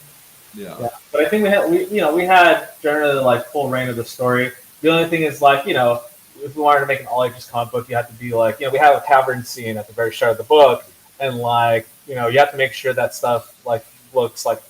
Speaker 3: Yeah. But I think we had generally like full reign of the story. The only thing is like, if we wanted to make an all ages comic book, you have to be like, we have a tavern scene at the very start of the book, and like, you have to make sure that stuff like looks like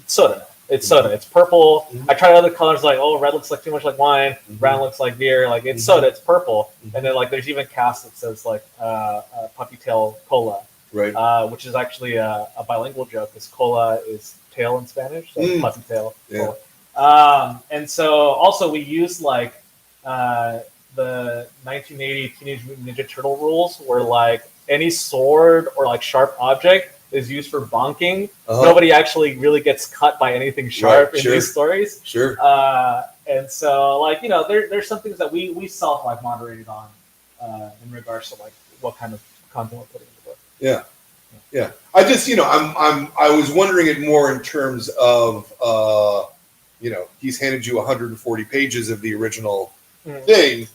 Speaker 3: soda. It's soda. It's purple. I tried other colors like, red looks like too much like wine. Brown looks like beer. Like it's soda. It's purple. And then like there's even cast that says like puppy tail cola.
Speaker 1: Right.
Speaker 3: Which is actually a bilingual joke because cola is tail in Spanish, so puppy tail.
Speaker 1: Yeah.
Speaker 3: Cola. And so also we used like the 1980 Teenage Mutant Ninja Turtle rules where like any sword or like sharp object is used for bonking. Nobody actually really gets cut by anything sharp in these stories.
Speaker 1: Sure.
Speaker 3: And so, like, you know, there's some things that we self like moderated on in regards to like what kind of content we're putting in the book.
Speaker 1: Yeah. I just, you know, I was wondering it more in terms of, you know, he's handed you 140 pages of the original thing.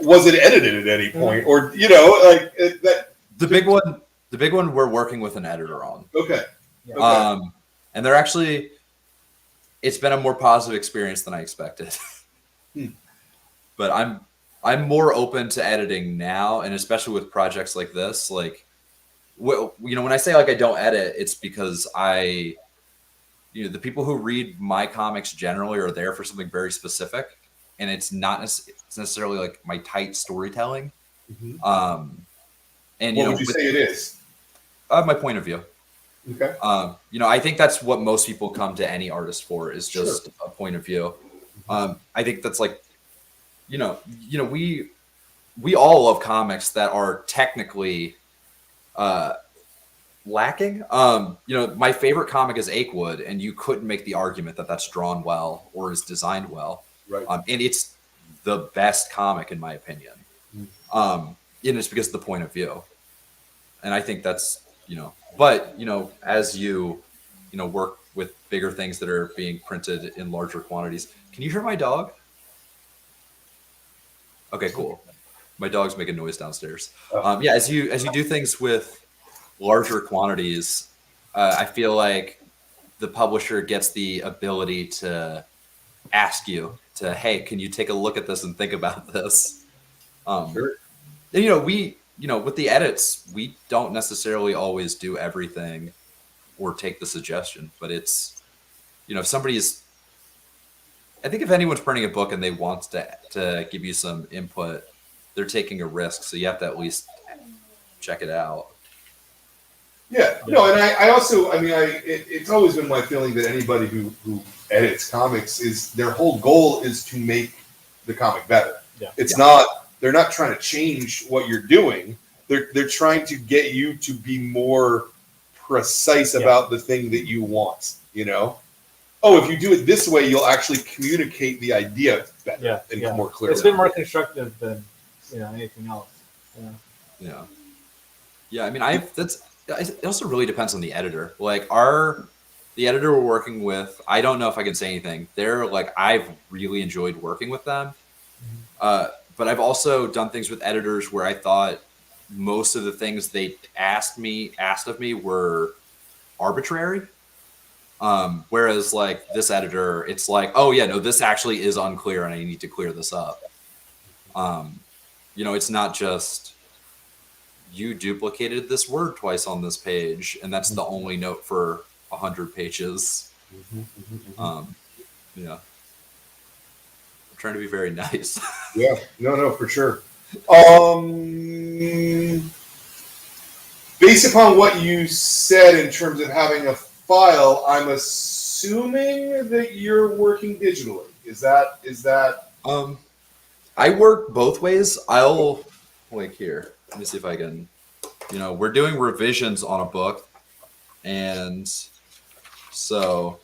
Speaker 1: Was it edited at any point, or you know, like that?
Speaker 2: The big one we're working with an editor on.
Speaker 1: Okay.
Speaker 2: And they're actually, it's been a more positive experience than I expected. But I'm more open to editing now, and especially with projects like this. Like, you know, when I say like I don't edit, it's because you know, the people who read my comics generally are there for something very specific, and it's not necessarily like my tight storytelling. And you
Speaker 1: What
Speaker 2: know,
Speaker 1: would you say it is?
Speaker 2: My point of view.
Speaker 1: Okay.
Speaker 2: You know, I think that's what most people come to any artist for, is just a point of view. I think that's like, you know, we all love comics that are technically lacking. You know, my favorite comic is Achewood, and you couldn't make the argument that that's drawn well or is designed well.
Speaker 1: Right.
Speaker 2: And it's the best comic in my opinion. And it's because of the point of view. And I think that's, you know, but, you know, as you know, work with bigger things that are being printed in larger quantities. Can you hear my dog? Okay, cool. My dog's making noise downstairs. Yeah, as you do things with larger quantities, I feel like the publisher gets the ability to ask you to, hey, can you take a look at this and think about this?
Speaker 1: Sure.
Speaker 2: And, you know, with the edits, we don't necessarily always do everything or take the suggestion, but it's, you know, if somebody's, I think if anyone's printing a book and they want to give you some input, they're taking a risk. So you have to at least check it out.
Speaker 1: Yeah. No, and I also, I mean, it's always been my feeling that anybody who edits comics is their whole goal is to make the comic better.
Speaker 3: Yeah.
Speaker 1: It's not, they're not trying to change what you're doing. They're trying to get you to be more precise about the thing that you want, you know? Oh, if you do it this way, you'll actually communicate the idea better and more clearly.
Speaker 3: It's been more constructive than, you know, anything else.
Speaker 2: Yeah. I mean, it also really depends on the editor. Like the editor we're working with, I don't know if I can say anything. They're like, I've really enjoyed working with them. But I've also done things with editors where I thought most of the things they asked of me were arbitrary. Whereas like this editor, it's like, oh yeah, no, this actually is unclear and I need to clear this up. You know, it's not just you duplicated this word twice on this page and that's the only note for 100 pages. Yeah. I'm trying to be very nice.
Speaker 1: Yeah, no, for sure. Based upon what you said in terms of having a file, I'm assuming that you're working digitally. Is that?
Speaker 2: I work both ways. I'll like here. Let me see if I can. You know, we're doing revisions on a book, and so,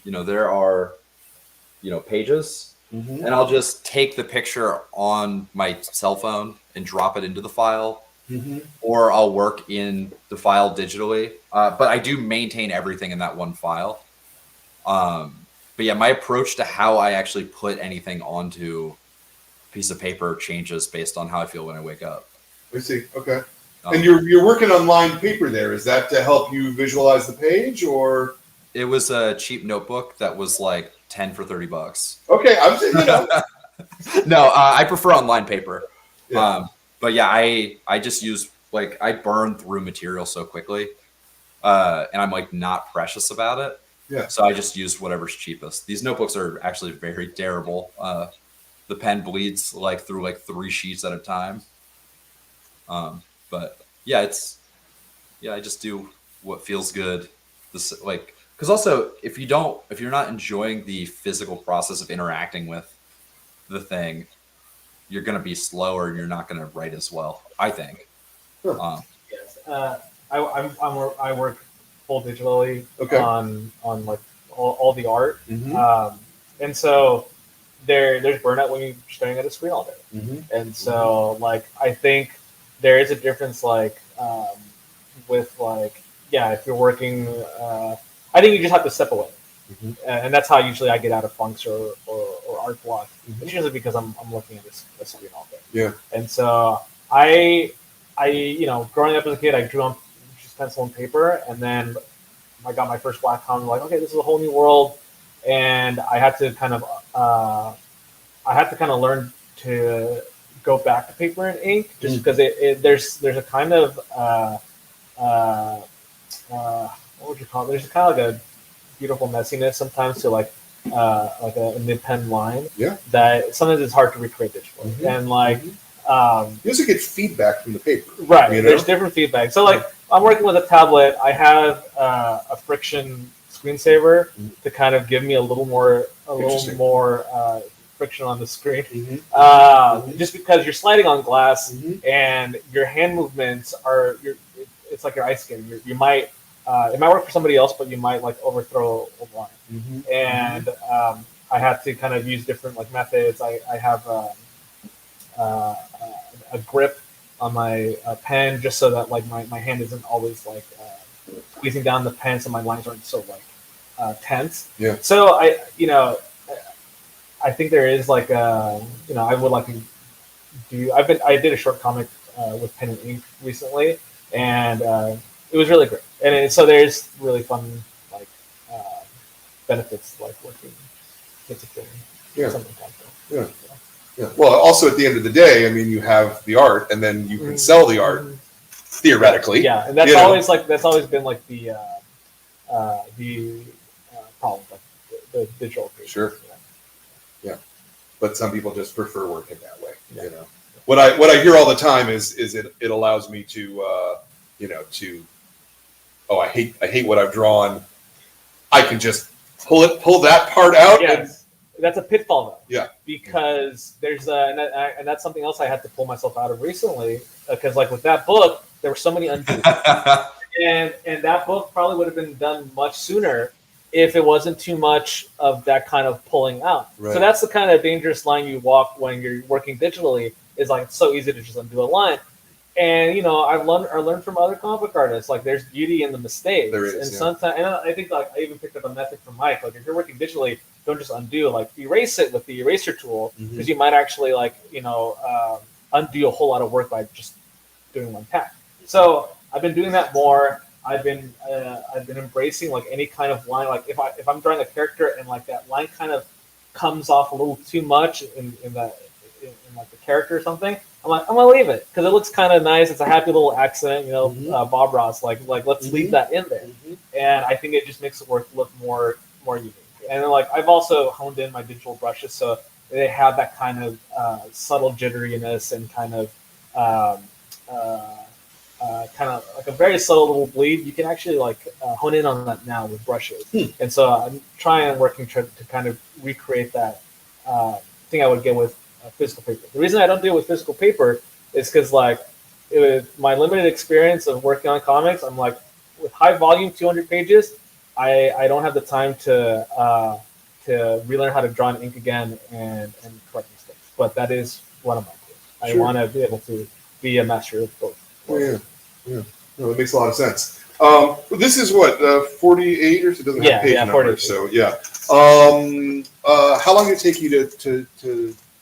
Speaker 2: you know, there are, you know, pages. And I'll just take the picture on my cell phone and drop it into the file, or I'll work in the file digitally. But I do maintain everything in that one file. But yeah, my approach to how I actually put anything onto a piece of paper changes based on how I feel when I wake up.
Speaker 1: I see. Okay. And you're working on lined paper there. Is that to help you visualize the page, or? It was a cheap notebook that was like 10 for $30. Okay, I'm saying, you know.
Speaker 2: No, I prefer online paper.
Speaker 1: Yeah.
Speaker 2: But yeah, I just use, like, I burn through material so quickly, and I'm like not precious about it.
Speaker 1: Yeah.
Speaker 2: So I just use whatever's cheapest. These notebooks are actually very durable. The pen bleeds like through like 3 sheets at a time. But yeah, I just do what feels good. This like. Because also, if you're not enjoying the physical process of interacting with the thing, you're going to be slower and you're not going to write as well, I think.
Speaker 1: Sure.
Speaker 3: Yes. I work full digitally on like all the art. And so there's burnout when you're staring at a screen all day.
Speaker 1: Mm-hmm.
Speaker 3: And so like I think there is a difference with like if you're working I think you just have to step away.
Speaker 1: Mm-hmm.
Speaker 3: And that's how usually I get out of funks or art block.
Speaker 1: Mm-hmm.
Speaker 3: It's usually because I'm looking at a screen all day.
Speaker 1: Yeah.
Speaker 3: And so I growing up as a kid, I drew on just pencil and paper, and then I got my first black comic. Like, okay, this is a whole new world, and I had to kind of learn to go back to paper and ink, just because there's a kind of what would you call it? There's kind of like a beautiful messiness sometimes to like a mid-pen line.
Speaker 1: Yeah.
Speaker 3: That sometimes it's hard to recreate digitally, and like.
Speaker 1: You also get feedback from the paper.
Speaker 3: Right.
Speaker 1: You know?
Speaker 3: There's different feedback. So like I'm working with a tablet. I have a friction screensaver to kind of give me a little more friction on the screen. Just because you're sliding on glass and your hand movements it's like your ice skating. You might it might work for somebody else, but you might like overthrow a line. And I had to kind of use different like methods. I have a grip on my pen just so that like my hand isn't always like squeezing down the pen, so my lines aren't so like tense.
Speaker 1: Yeah.
Speaker 3: So I think there is like I would like to do. I did a short comic with pen and ink recently, and it was really great. And so there's really fun like benefits like working physically.
Speaker 1: Yeah.
Speaker 3: Something like that.
Speaker 1: Yeah. Yeah. Well, also at the end of the day, I mean, you have the art, and then you can sell the art theoretically.
Speaker 3: Yeah, and that's always been like the problem, like the digital creation.
Speaker 1: Sure. Yeah. But some people just prefer working that way.
Speaker 3: Yeah.
Speaker 1: You know, what I hear all the time is it allows me to I hate what I've drawn. I can just pull that part out.
Speaker 3: Yeah. That's a pitfall, though.
Speaker 1: Yeah.
Speaker 3: Because there's and that's something else I had to pull myself out of recently. Because like with that book, there were so many undos, and that book probably would have been done much sooner if it wasn't too much of that kind of pulling out.
Speaker 1: Right.
Speaker 3: So that's the kind of dangerous line you walk when you're working digitally. Is like it's so easy to just undo a line. And I learned from other comic book artists, like there's beauty in the mistakes.
Speaker 1: There is,
Speaker 3: and
Speaker 1: yeah.
Speaker 3: sometimes, and I think like I even picked up a method from Mike. Like if you're working digitally, don't just undo. Like erase it with the eraser tool, because you might actually undo a whole lot of work by just doing one tap. So I've been doing that more. I've been embracing like any kind of line. Like if I'm drawing a character and like that line kind of comes off a little too much in like the character or something, I'm gonna leave it because it looks kind of nice. It's a happy little accent, Bob Ross. Like let's leave that in there, and I think it just makes the work look more unique. And then, like I've also honed in my digital brushes so they have that kind of subtle jitteriness and kind of like a very subtle little bleed. You can actually like hone in on that now with brushes. And so I'm working to kind of recreate that thing I would get with physical paper. The reason I don't do it with physical paper is because like with my limited experience of working on comics, I'm like with high volume 200 pages, I don't have the time to relearn how to draw in ink again and correct mistakes. But that is one of my goals. I want to be able to be a master of both.
Speaker 1: Yeah. No, it makes a lot of sense. This is what 48 or so. It doesn't have page numbers. So yeah. How long did it take you to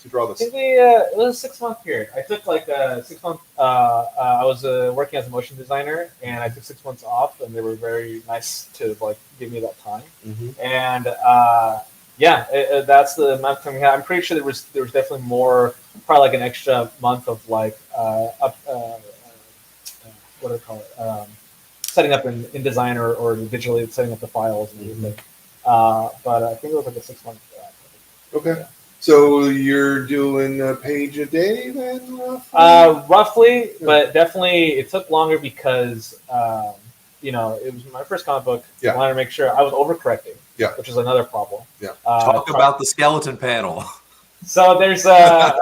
Speaker 1: draw this?
Speaker 3: I think it was a 6-month period. I took like a 6 month. I was working as a motion designer, and I took 6 months off, and they were very nice to like give me that time. And that's the amount of time we had. I'm pretty sure there was definitely more, probably like an extra month of like what do I call it? Setting up in InDesign or digitally setting up the files and everything. But I think it was like a 6 month.
Speaker 1: Okay. Yeah. So you're doing a page a day then?
Speaker 3: Roughly, but definitely it took longer because it was my first comic book.
Speaker 1: Yeah.
Speaker 3: I wanted to make sure I was overcorrecting.
Speaker 1: Yeah.
Speaker 3: Which is another problem.
Speaker 1: Yeah.
Speaker 2: Talk about the skeleton panel.
Speaker 3: So there's a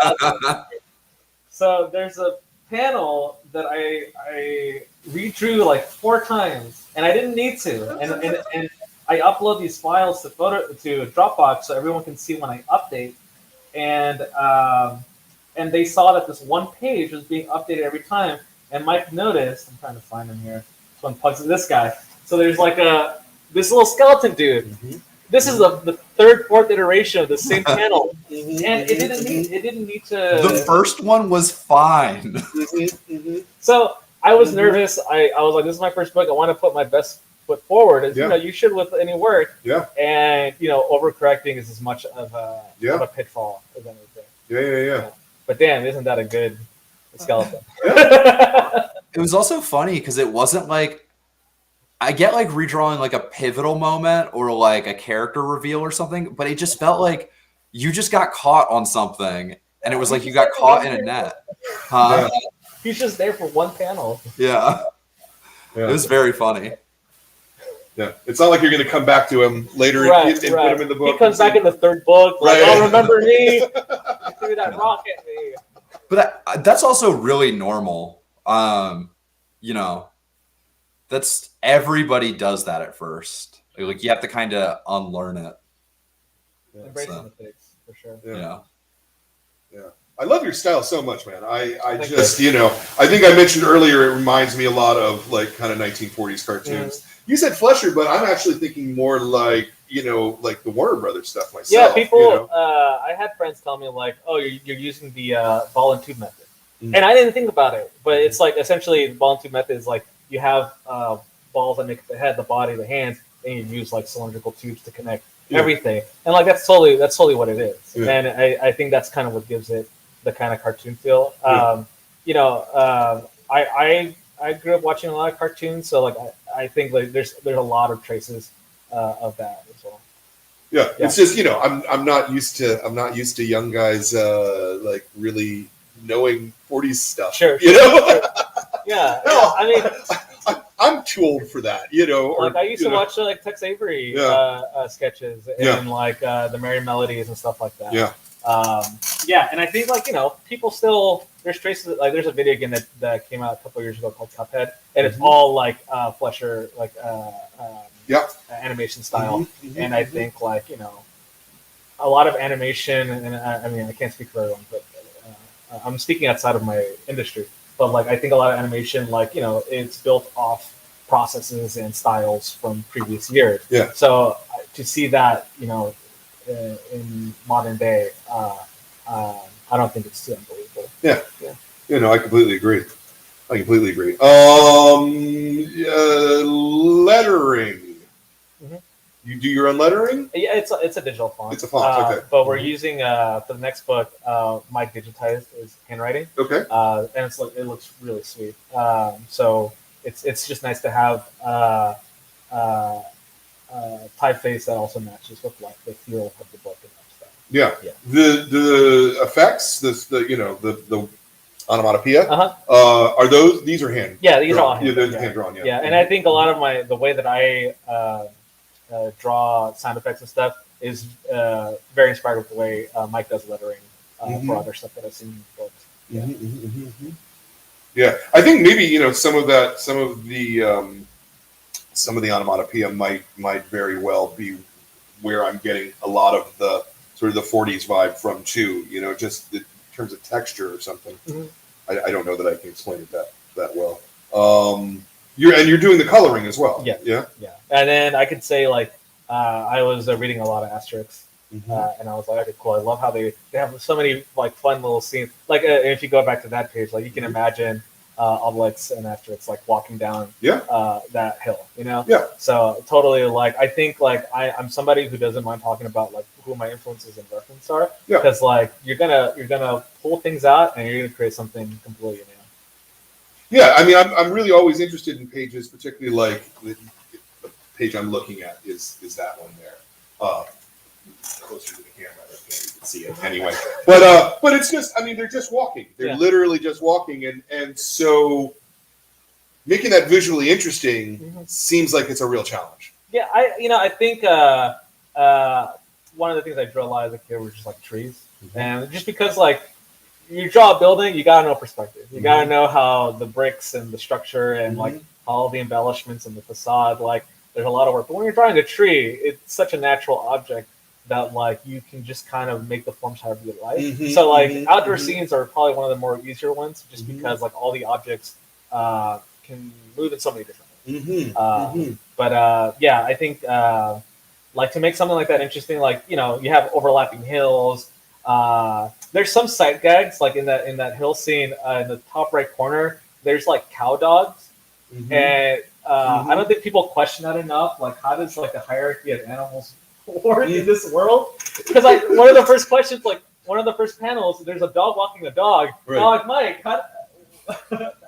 Speaker 3: panel that I redrew like 4 times, and I didn't need to. I upload these files to Dropbox so everyone can see when I update, and they saw that this one page was being updated every time. And Mike noticed. I'm trying to find him here. This one Pugsly, this guy. So there's like this little skeleton dude.
Speaker 1: Mm-hmm.
Speaker 3: This is the third, fourth iteration of the same panel, and it didn't need to.
Speaker 2: The first one was fine.
Speaker 3: So I was nervous. I was like, this is my first book. I want to put my best foot forward. As, you should with any work.
Speaker 1: Yeah.
Speaker 3: And overcorrecting is as much of a pitfall as anything.
Speaker 1: Yeah.
Speaker 3: But damn, isn't that a good skeleton?
Speaker 2: It was also funny because it wasn't like, I get like redrawing like a pivotal moment or like a character reveal or something, but it just felt like you just got caught on something and it was like you got caught in a net. Huh?
Speaker 3: He's just there for one panel.
Speaker 2: Yeah. It was very funny.
Speaker 1: Yeah. It's not like you're going to come back to him later and put him in the book.
Speaker 3: He comes back in the third book. Like, oh, remember me? You threw that rock at me.
Speaker 2: But that's also really normal. That's everybody does that at first. Like you have to kind of unlearn it.
Speaker 3: Embrace mistakes for sure.
Speaker 2: Yeah.
Speaker 1: I love your style so much, man. I just, I think I mentioned earlier, it reminds me a lot of like kind of 1940s cartoons. Mm. You said Fleischer, but I'm actually thinking more like, like the Warner Brothers stuff myself.
Speaker 3: Yeah, people, I had friends tell me like, oh, you're using the ball and tube method. Mm. And I didn't think about it, but it's like essentially the ball and tube method is like you have balls that make up the head, the body, the hands, and you use like cylindrical tubes to connect everything. And like that's totally what it is. Yeah. And I think that's kind of what gives it the kind of cartoon feel. I grew up watching a lot of cartoons, so like I think like there's a lot of traces of that as well.
Speaker 1: Yeah, it's just I'm not used to young guys like really knowing 40s stuff.
Speaker 3: Sure.
Speaker 1: Sure.
Speaker 3: Yeah. I mean,
Speaker 1: I'm too old for that.
Speaker 3: Like I used to watch like Tex Avery sketches and like the Merry Melodies and stuff like that.
Speaker 1: Yeah.
Speaker 3: And I think like people still there's traces like there's a video game that came out a couple years ago called Cuphead, and it's all like Fleischer like animation style, and I think like a lot of animation, and I mean I can't speak for everyone, but I'm speaking outside of my industry, but like I think a lot of animation like it's built off processes and styles from previous years.
Speaker 1: Yeah.
Speaker 3: So to see that in modern day, I don't think it's too unbelievable.
Speaker 1: Yeah. I completely agree. Lettering. Mm-hmm. You do your own lettering?
Speaker 3: Yeah, it's a digital font.
Speaker 1: It's a font, okay.
Speaker 3: But we're using for the next book, Mike digitized his handwriting.
Speaker 1: Okay.
Speaker 3: And it looks really sweet. So it's just nice to have typeface that also matches with like the feel of the book and stuff.
Speaker 1: Yeah. The effects, the onomatopoeia. Are these are hand?
Speaker 3: Yeah, these are all
Speaker 1: hand drawn. Hand drawn.
Speaker 3: Yeah, and I think a lot of the way that I draw sound effects and stuff is very inspired with the way Mike does lettering for other stuff that I've seen in books. Yeah.
Speaker 1: Yeah, I think maybe some of the onomatopoeia might very well be where I'm getting a lot of the sort of the 40s vibe from too. Just in terms of texture or something. Mm-hmm. I don't know that I can explain it that well. You're doing the coloring as well.
Speaker 3: Yeah. And then I could say like I was reading a lot of Asterix, and I was like, okay, cool. I love how they have so many like fun little scenes. Like if you go back to that page, like you can imagine Obelix and Asterix like walking down that hill.
Speaker 1: Yeah.
Speaker 3: So totally like I think like I'm somebody who doesn't mind talking about like who my influences and references are. Yeah. Because like you're gonna pull things out and you're gonna create something completely new.
Speaker 1: Yeah, I mean, I'm really always interested in pages, particularly like the page I'm looking at is that one there. Closer to the camera, I can't even see it anyway. But it's just, I mean, they're just walking. They're literally just walking, and so making that visually interesting seems like it's a real challenge.
Speaker 3: Yeah, I think one of the things I drew a lot as a kid were just like trees, and just because like. You draw a building, you gotta know perspective. You gotta know how the bricks and the structure and like all the embellishments and the facade, like there's a lot of work. But when you're drawing a tree, it's such a natural object that like you can just kind of make the forms however you like. So like outdoor scenes are probably one of the more easier ones, just because like all the objects can move in so many different ways. But yeah, I think like to make something like that interesting, like you know, you have overlapping hills. There's some sight gags like in that hill scene in the top right corner. There's like cow dogs, and I don't think people question that enough. Like, how does like the hierarchy of animals work in this world? Because like one of the first questions, like one of the first panels, there's a dog walking a dog. Right. I'm like, Mike,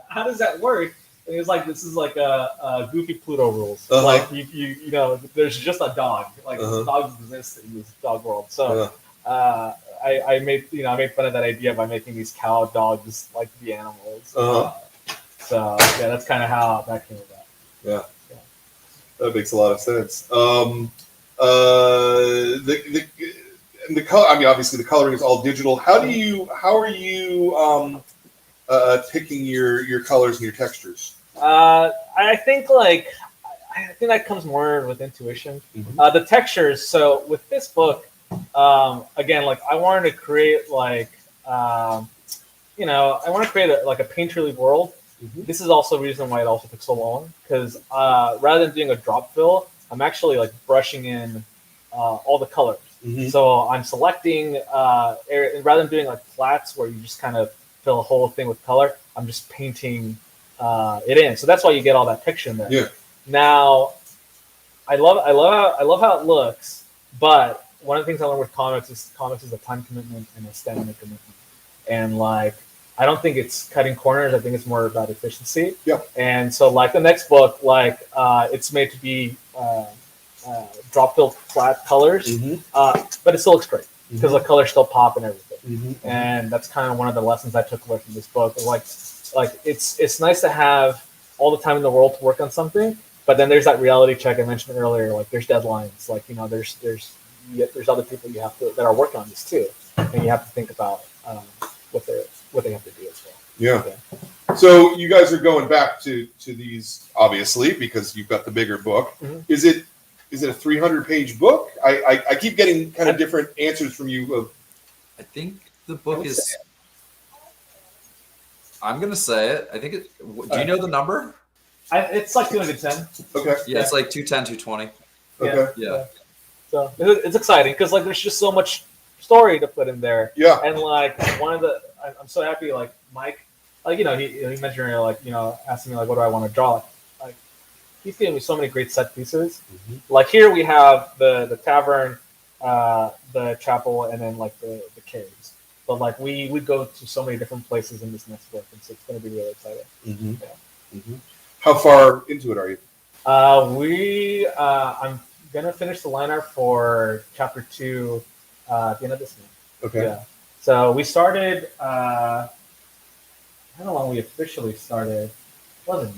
Speaker 3: how does that work? And he was like, this is like a goofy Pluto rules. Like you know, there's just a dog. Like dogs exist in this dog world. So I made fun of that idea by making these cow dogs like the animals. So yeah, that's kind of how that came about.
Speaker 1: Yeah, that makes a lot of sense. The color. I mean, obviously the coloring is all digital. How are you picking your colors and your textures?
Speaker 3: I think that comes more with intuition. The textures. So with this book, again, like I wanted to create like I want to create a painterly world. This is also the reason why it also took so long, because rather than doing a drop fill, I'm actually like brushing in all the colors. So I'm selecting rather than doing like flats where you just kind of fill a whole thing with color, I'm just painting it in. So that's why you get all that texture in there. Yeah. Now, I love how it looks, but one of the things I learned with comics is a time commitment and a stamina commitment, and like I don't think it's cutting corners. I think it's more about efficiency. Yeah. And so like the next book, like it's made to be drop fill flat colors, but it still looks great because the colors still pop and everything. And that's kind of one of the lessons I took away from this book. Like it's nice to have all the time in the world to work on something, but then there's that reality check I mentioned earlier. Like there's deadlines. Like there's other people that are working on this too, and you have to think about what they have to do as well.
Speaker 1: Yeah. Okay. So you guys are going back to these obviously because you've got the bigger book. Is it a 300-page book? I keep getting kind of different answers from you.
Speaker 2: I think the book is. I'm gonna say it. I think it. Do you know the number?
Speaker 3: It's like 210.
Speaker 1: Okay.
Speaker 2: Yeah, it's like 210, 220.
Speaker 1: Okay.
Speaker 2: Yeah.
Speaker 3: So it's exciting because like there's just so much story to put in there.
Speaker 1: Yeah.
Speaker 3: And like I'm so happy like Mike, like he mentioned earlier, like asking me like what do I want to draw. Like he's giving me so many great set pieces. Like here we have the tavern, the chapel, and then like the caves. But like we go to so many different places in this next book, and so it's going to be really exciting.
Speaker 1: How far into it are you?
Speaker 3: I'm gonna finish the line art for chapter 2 at the end of this month.
Speaker 1: Okay.
Speaker 3: Yeah. So we started. I don't know when we officially started. It wasn't.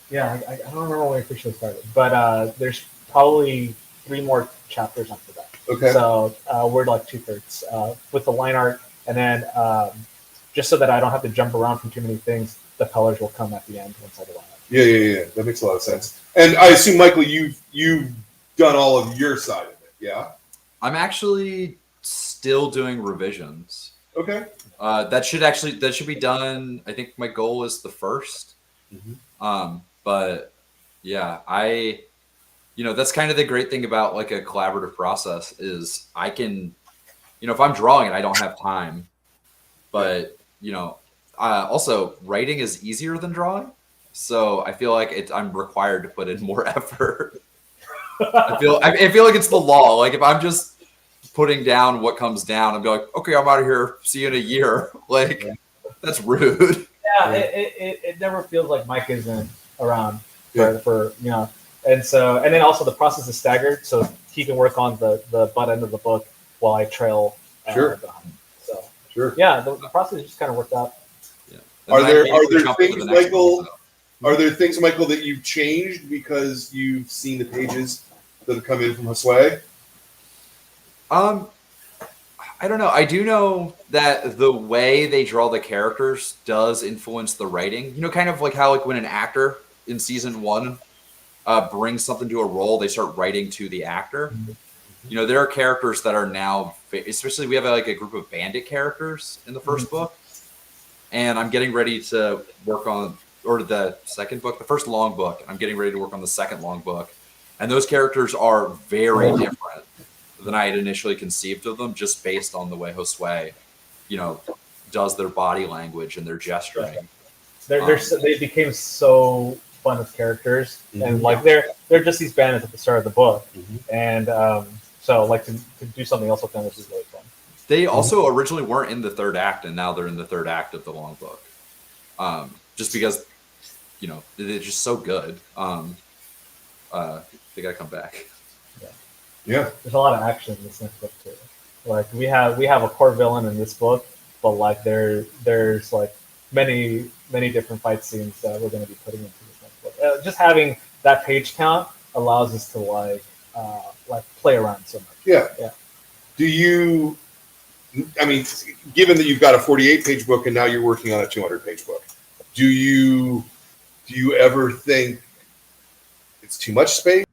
Speaker 3: Yeah, I don't remember when we officially started, but there's probably 3 more chapters after that.
Speaker 1: Okay.
Speaker 3: So we're like 2/3 with the line art, and then just so that I don't have to jump around from too many things, the colors will come at the end once I do line art.
Speaker 1: Yeah. That makes a lot of sense. And I assume, Michael, you've done all of your side of it, yeah?
Speaker 2: I'm actually still doing revisions.
Speaker 1: Okay.
Speaker 2: That should be done. I think my goal is the 1st. But yeah, that's kind of the great thing about like a collaborative process is I can, if I'm drawing it, I don't have time, but also writing is easier than drawing. So I feel like I'm required to put in more effort. I feel like it's the law. Like if I'm just putting down what comes down, I'm like, okay, I'm out of here. See you in a year. Like that's rude.
Speaker 3: Yeah, it never feels like Mike isn't around for and then also the process is staggered, so he can work on the butt end of the book while I trail behind. So the process just kind of worked out.
Speaker 2: Yeah.
Speaker 1: Are there things, Michael? Are there things, Michael, that you've changed because you've seen the pages that have come in from Josue?
Speaker 2: I don't know. I do know that the way they draw the characters does influence the writing. Kind of like how like when an actor in season 1 brings something to a role, they start writing to the actor. You know, there are characters that are now, especially we have like a group of bandit characters in the first book, and I'm getting ready to work on, or the second book, the first long book. I'm getting ready to work on the second long book, and those characters are very different than I had initially conceived of them, just based on the way Josue, you know, does their body language and their gesturing.
Speaker 3: They became so fun as characters, and like they're just these bandits at the start of the book, and so like to do something else with them is really fun.
Speaker 2: They also originally weren't in the third act, and now they're in the third act of the long book, just because, you know, they're just so good. They gotta come back.
Speaker 1: Yeah,
Speaker 3: there's a lot of action in this next book too. Like we have a core villain in this book, but like there's like many different fight scenes that we're going to be putting into this next book. Just having that page count allows us to like play around so much.
Speaker 1: Yeah.
Speaker 3: Yeah.
Speaker 1: Do you? I mean, given that you've got a 48-page book and now you're working on a 200-page book, do you ever think it's too much space?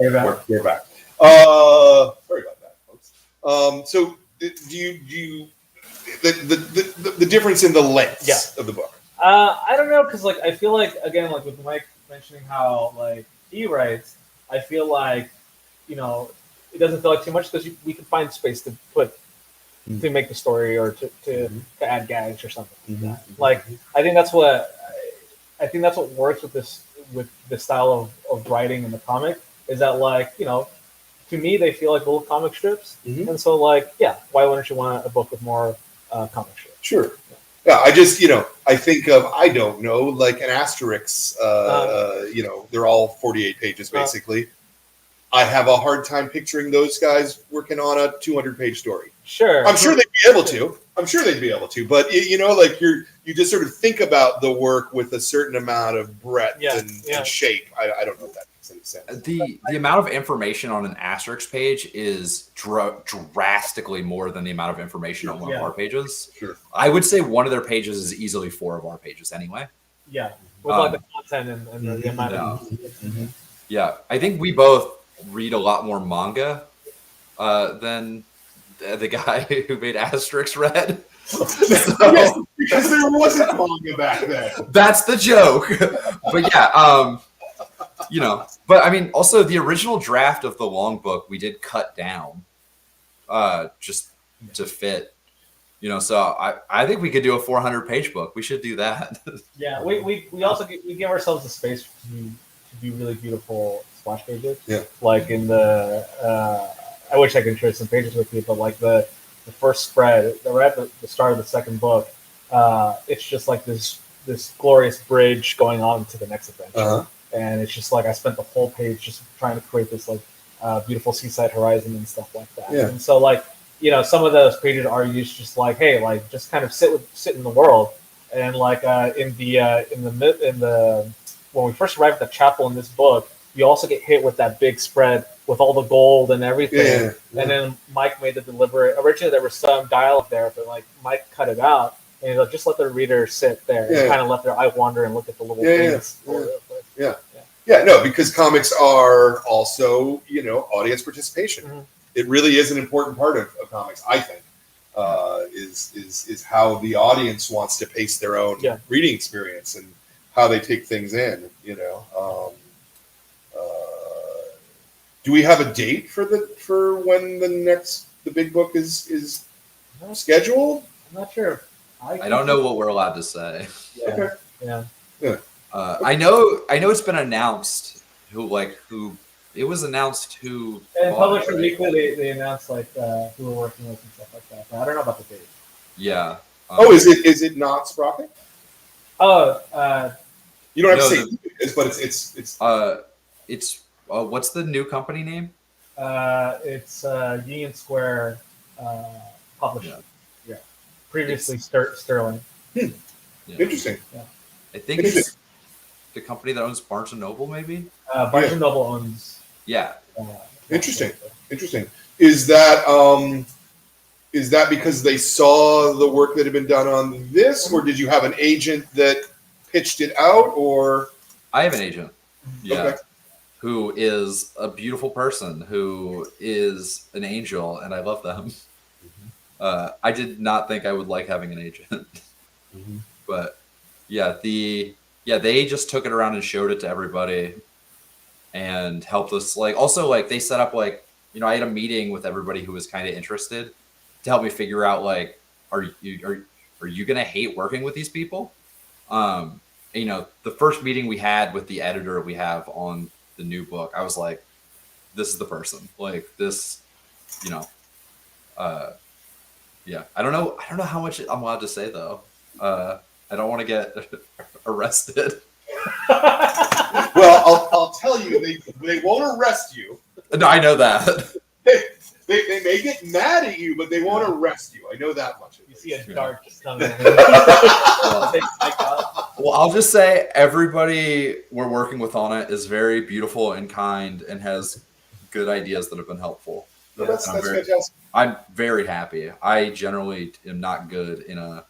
Speaker 1: We're back. Sorry about that, folks. So, do you the difference in the lengths of the book?
Speaker 3: I don't know, because like I feel like, again, like with Mike mentioning how like he writes, I feel like, you know, it doesn't feel like too much because we can find space to put to make the story or to add gags or something like that. Like I think that's what works with this style of writing in the comic, is that, like, you know, to me they feel like little comic strips, and so like, yeah, why wouldn't you want a book with more comic strips?
Speaker 1: Sure. Yeah, I just, you know, I think of, I don't know, like an Asterix, you know, they're all 48 pages basically. I have a hard time picturing those guys working on a 200-page story.
Speaker 3: Sure.
Speaker 1: I'm sure they'd be able to. But, you know, like you just sort of think about the work with a certain amount of breadth and shape. I don't know if that makes any sense.
Speaker 2: The amount of information on an Asterix page is drastically more than the amount of information on one of our pages.
Speaker 1: Sure.
Speaker 2: I would say one of their pages is easily 4 of our pages anyway.
Speaker 3: Yeah. With like the content and the amount of...
Speaker 2: Yeah. I think we both read a lot more manga than the guy who made Asterix read.
Speaker 1: Yes, because there wasn't manga back then.
Speaker 2: That's the joke. But yeah, you know, but I mean, also the original draft of the long book we did cut down just to fit, you know, so I think we could do a 400-page book. We should do that.
Speaker 3: Yeah, we also give ourselves the space to do really beautiful splash pages.
Speaker 1: Yeah.
Speaker 3: Like in the I wish I could share some pages with you, but like the first spread, right at the start of the second book, it's just like this glorious bridge going on to the next adventure. And it's just like I spent the whole page just trying to create this like beautiful seaside horizon and stuff like that.
Speaker 1: Yeah.
Speaker 3: And so, like, you know, some of those pages are used just like, hey, like just kind of sit in the world. And like in the when we first arrived at the chapel in this book, you also get hit with that big spread with all the gold and everything. And then Mike made the deliberate. Originally, there was some dialogue there, but like Mike cut it out and he'll just let the reader sit there and kind of let their eye wander and look at the little things.
Speaker 1: No, because comics are also, you know, audience participation. It really is an important part of comics, I think. Is how the audience wants to pace their own reading experience and how they take things in, you know. Do we have a date for when the big book is scheduled?
Speaker 3: I'm not sure.
Speaker 2: I don't know what we're allowed to say.
Speaker 1: Okay.
Speaker 3: Yeah.
Speaker 2: I know it's been announced who it was announced who.
Speaker 3: And Publisher Weekly, they announced like who we're working with and stuff like that. But I don't know about the date.
Speaker 2: Yeah.
Speaker 1: Is it not Sprocket? You don't have to say who it is, but it's
Speaker 2: what's the new company name?
Speaker 3: It's Union Square Publishing. Yeah. Previously Sterling.
Speaker 1: Interesting.
Speaker 3: Yeah.
Speaker 2: I think it's the company that owns Barnes and Noble, maybe.
Speaker 3: Barnes and Noble owns.
Speaker 2: Yeah.
Speaker 1: Interesting. Is that because they saw the work that had been done on this, or did you have an agent that pitched it out, or?
Speaker 2: I have an agent. Yeah.
Speaker 1: Okay.
Speaker 2: Who is a beautiful person, who is an angel, and I love them. I did not think I would like having an agent. But they just took it around and showed it to everybody and helped us. Like, also, like, they set up, like, you know, I had a meeting with everybody who was kind of interested to help me figure out, like, are you gonna hate working with these people? You know, the first meeting we had with the editor we have on the new book, I was like, this is the person. Like, this, you know, yeah. I don't know how much I'm allowed to say though. I don't want to get arrested.
Speaker 1: Well, I'll tell you, they won't arrest you.
Speaker 2: No, I know that.
Speaker 1: They may get mad at you, but they won't arrest you. I know that much.
Speaker 3: You see a dart just coming.
Speaker 2: Well, I'll just say everybody we're working with on it is very beautiful and kind and has good ideas that have been helpful.
Speaker 1: No, that's fantastic.
Speaker 2: I'm very happy. I generally am not good in a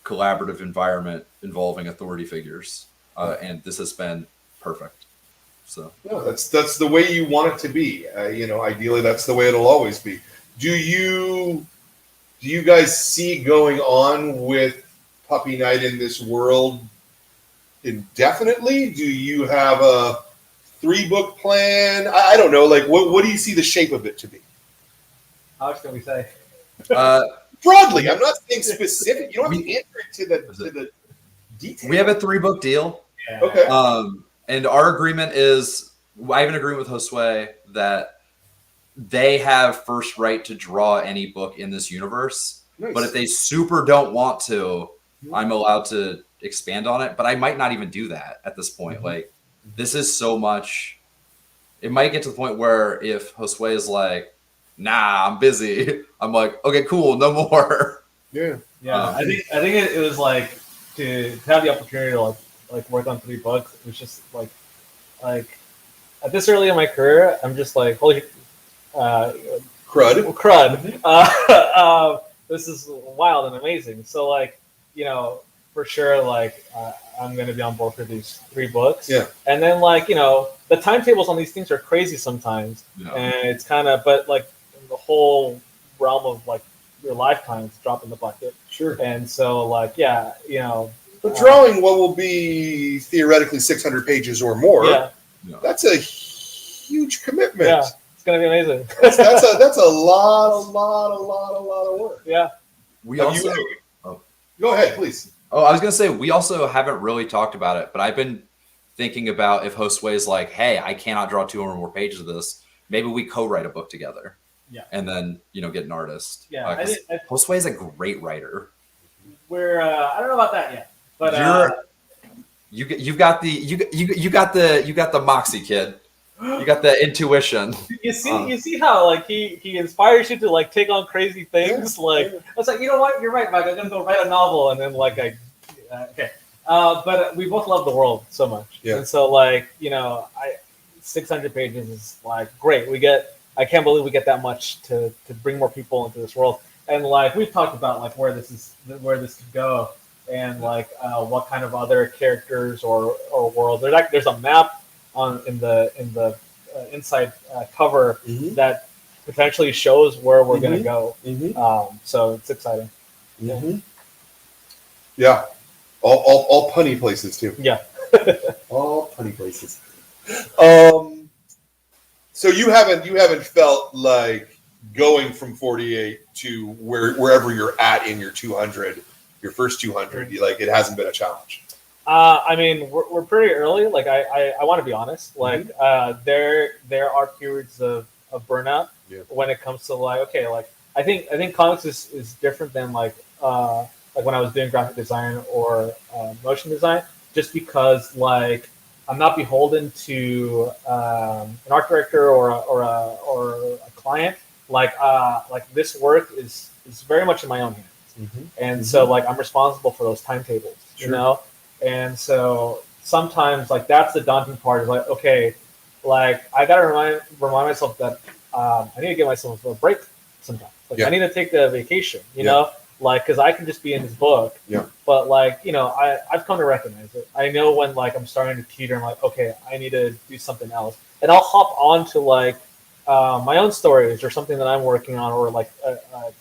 Speaker 2: collaborative environment involving authority figures, and this has been perfect. So
Speaker 1: no, that's the way you want it to be. You know, ideally, that's the way it'll always be. Do you guys see going on with Puppy Night in this world indefinitely? Do you have a 3-book plan? I don't know. Like, what do you see the shape of it to be?
Speaker 3: How much can we say?
Speaker 1: Broadly, I'm not saying specific. You don't have to enter it to the details.
Speaker 2: We have a 3-book deal.
Speaker 3: Yeah.
Speaker 1: Okay.
Speaker 2: And our agreement is, I have an agreement with Josue that they have first right to draw any book in this universe.
Speaker 1: Nice.
Speaker 2: But if they super don't want to, I'm allowed to expand on it. But I might not even do that at this point. Like, this is so much. It might get to the point where if Josue is like, nah, I'm busy, I'm like, okay, cool, no more.
Speaker 1: Yeah.
Speaker 3: I think it was like to have the opportunity to like work on 3 books. It was just like at this early in my career, I'm just like, holy crud. This is wild and amazing. So, like, you know, for sure, like, I'm going to be on board for these 3 books.
Speaker 1: Yeah.
Speaker 3: And then, like, you know, the timetables on these things are crazy sometimes.
Speaker 2: Yeah.
Speaker 3: And it's kind of, but like in the whole realm of like your lifetime, it's drop in the bucket.
Speaker 1: Sure.
Speaker 3: And so, like, yeah, you know.
Speaker 1: But drawing what will be theoretically 600 pages or more, that's a huge commitment.
Speaker 3: Yeah. It's going to be amazing.
Speaker 1: That's a lot of work.
Speaker 3: Yeah.
Speaker 2: We
Speaker 1: Have
Speaker 2: also.
Speaker 1: Go ahead, please.
Speaker 2: Oh, I was going to say, we also haven't really talked about it, but I've been thinking about if Josue is like, hey, I cannot draw 200 more pages of this. Maybe we co-write a book together.
Speaker 3: Yeah.
Speaker 2: And then, you know, get an artist.
Speaker 3: Yeah.
Speaker 2: Josue is a great writer.
Speaker 3: I don't know about that yet, but
Speaker 2: you've got the moxie, kid. You got the intuition.
Speaker 3: You see how like he inspires you to like take on crazy things. I was like, you know what? You're right, Mike. I'm gonna go write a novel, and then okay. But we both love the world so much, and so like, you know, 600 pages is like great. I can't believe we get that much to bring more people into this world, and like we've talked about like where this could go, and like what kind of other characters or world. There's a map in the inside cover that potentially shows where we're going to go. So it's exciting.
Speaker 1: Yeah. All punny places too.
Speaker 3: Yeah.
Speaker 1: All punny places. So you haven't felt like going from 48 to wherever you're at in your 200, your first 200, like it hasn't been a challenge.
Speaker 3: I mean, we're pretty early. Like, I want to be honest. Like, there are periods of burnout when it comes to like, okay, like I think comics is different than like when I was doing graphic design or motion design, just because like I'm not beholden to an art director or a client. Like this work is very much in my own hands, and so like I'm responsible for those timetables, you know. And so sometimes like that's the daunting part. Is like, okay, like I gotta remind myself that I need to give myself a break sometimes. Like I need to take the vacation, you know, like because I can just be in this book.
Speaker 1: Yeah.
Speaker 3: But like I've come to recognize it. I know when like I'm starting to teeter. I'm like, okay, I need to do something else, and I'll hop on to like my own stories or something that I'm working on, or like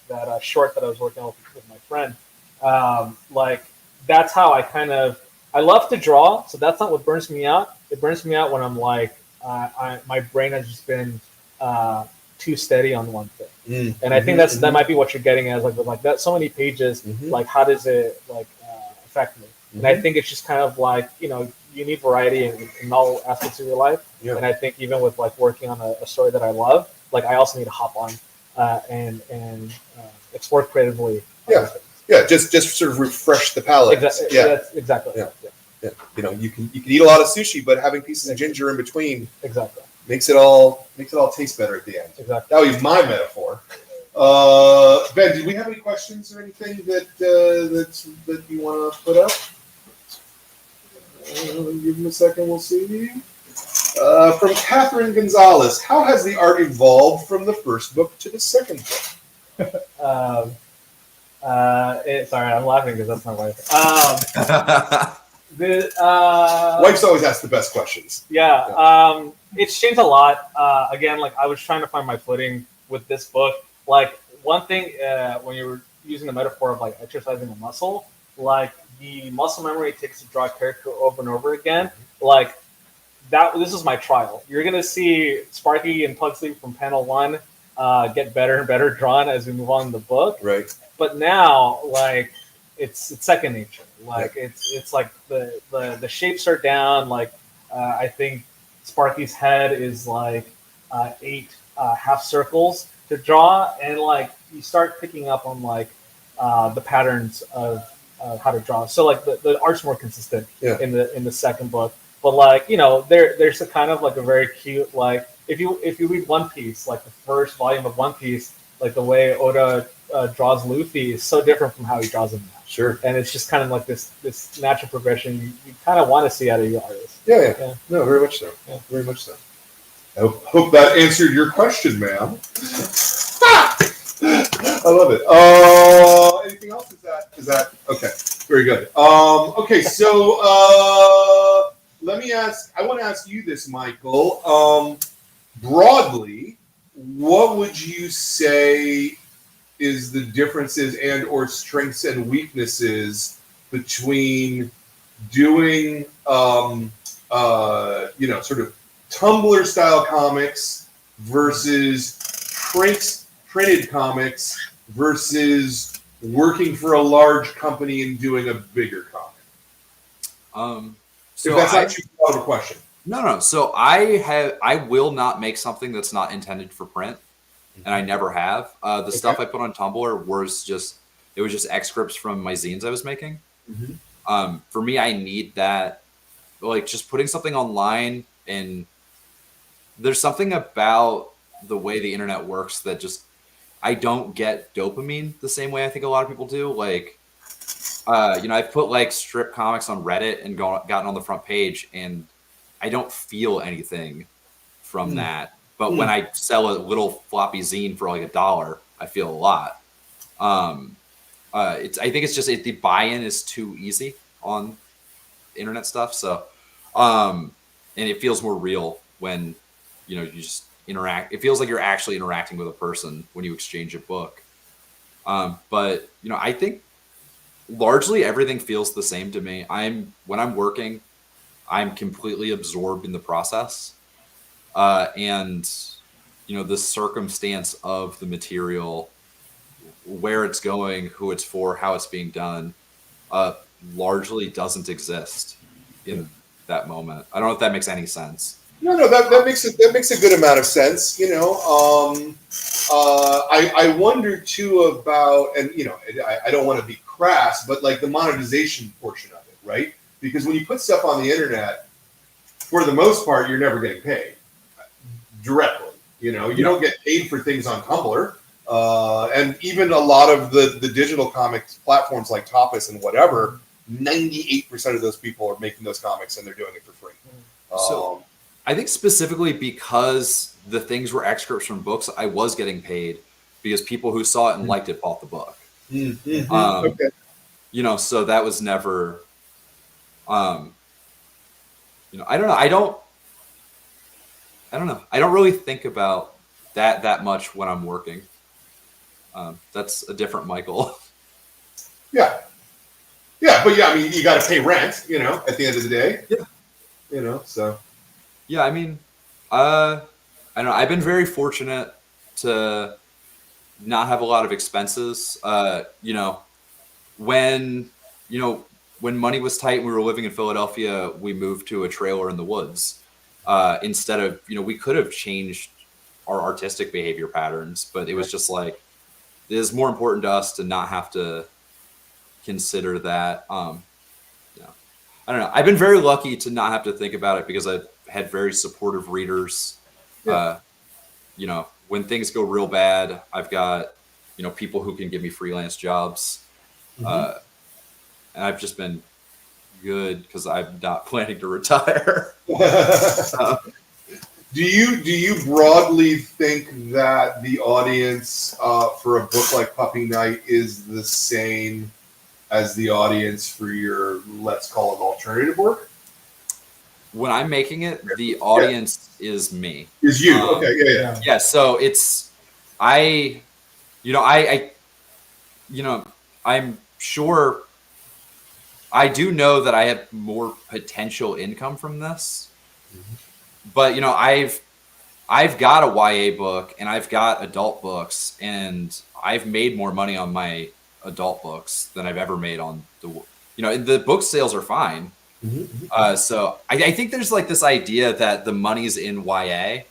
Speaker 3: that short that I was working on with my friend. Like that's how I love to draw, so that's not what burns me out. It burns me out when I'm like my brain has just been too steady on one thing, and I think that might be what you're getting at, like with like that so many pages. Like how does it like affect me? And I think it's just kind of like you need variety in all aspects of your life. And I think even with like working on a story that I love, like I also need to hop on and explore creatively.
Speaker 1: Just sort of refresh the palate.
Speaker 3: Exactly.
Speaker 1: You can eat a lot of sushi, but having pieces of ginger in between makes it all taste better at the end. That would be my metaphor. Ben, did we have any questions or anything that you want to put up? Give him a second, we'll see. From Catherine Gonzalez, how has the art evolved from the first book to the second book?
Speaker 3: Sorry, I'm laughing because that's my wife.
Speaker 1: Wives always ask the best questions.
Speaker 3: It's changed a lot. Again, like I was trying to find my footing with this book. Like one thing, when you were using the metaphor of like exercising a muscle, like the muscle memory it takes to draw a character over and over again, like that. This is my trial. You're gonna see Sparky and Pugsly from panel 1 get better and better drawn as we move on in the book.
Speaker 1: Right.
Speaker 3: But now, like it's second nature. Like it's like the shapes are down. Like I think Sparky's head is like 8 half circles to draw, and like you start picking up on like the patterns of how to draw. So like the art's more consistent in the second book. But like there's a kind of like a very cute like if you read One Piece, like the first volume of One Piece, like the way Oda draws Luffy is so different from how he draws him now.
Speaker 1: Sure.
Speaker 3: And it's just kind of like this natural progression you kind of want to see out of your artist.
Speaker 1: Yeah. No, very much so. Yeah. Very much so. I hope that answered your question, ma'am. I love it. Anything else? Is that okay? Very good. Okay, so I want to ask you this, Michael. Broadly, what would you say is the differences and or strengths and weaknesses between doing sort of Tumblr style comics versus printed comics versus working for a large company and doing a bigger comic? So if that's not too broad of a question.
Speaker 2: No. So I will not make something that's not intended for print, and I never have. The stuff I put on Tumblr was just excerpts from my zines I was making. For me, I need that, like just putting something online, and there's something about the way the internet works that just I don't get dopamine the same way I think a lot of people do. Like, I've put like strip comics on Reddit and gotten on the front page, and I don't feel anything from that. But when I sell a little floppy zine for like $1, I feel a lot. I think it's just the buy-in is too easy on internet stuff. So, and it feels more real when you just interact. It feels like you're actually interacting with a person when you exchange a book. But I think largely everything feels the same to me. When I'm working, I'm completely absorbed in the process, and the circumstance of the material, where it's going, who it's for, how it's being done, largely doesn't exist in that moment. I don't know if that makes any sense.
Speaker 1: No, that makes a good amount of sense. I wonder too about, and I don't want to be crass, but like the monetization portion of it, right? Because when you put stuff on the internet, for the most part, you're never getting paid directly. You don't get paid for things on Tumblr, and even a lot of the digital comics platforms like Tapas and whatever, 98% of those people are making those comics and they're doing it for free.
Speaker 2: So I think specifically because the things were excerpts from books, I was getting paid because people who saw it and liked it bought the book.
Speaker 1: Okay.
Speaker 2: You know, so that was never, you know, I don't know. I don't know. I don't really think about that much when I'm working. That's a different Michael.
Speaker 1: Yeah. Yeah, but yeah, I mean, you got to pay rent, you know, at the end of the day.
Speaker 2: Yeah.
Speaker 1: You know, so.
Speaker 2: Yeah, I mean, I don't know. I've been very fortunate to not have a lot of expenses. You know, when money was tight and we were living in Philadelphia, we moved to a trailer in the woods. Instead of, you know, we could have changed our artistic behavior patterns, but it was just like, it is more important to us to not have to consider that. You know, I don't know. I've been very lucky to not have to think about it because I've had very supportive readers.
Speaker 1: Yeah.
Speaker 2: You know, when things go real bad, I've got, you know, people who can give me freelance jobs. And I've just been good because I'm not planning to retire.
Speaker 1: Do you broadly think that the audience for a book like Puppy Night is the same as the audience for your, let's call it, alternative work?
Speaker 2: When I'm making it, the audience is me.
Speaker 1: Is you? Okay, yeah.
Speaker 2: Yeah, so it's I you know, I'm sure I do know that I have more potential income from this. But you know, I've got a YA book and I've got adult books, and I've made more money on my adult books than I've ever made on the, you know, the book sales are fine. So I think there's like this idea that the money's in YA,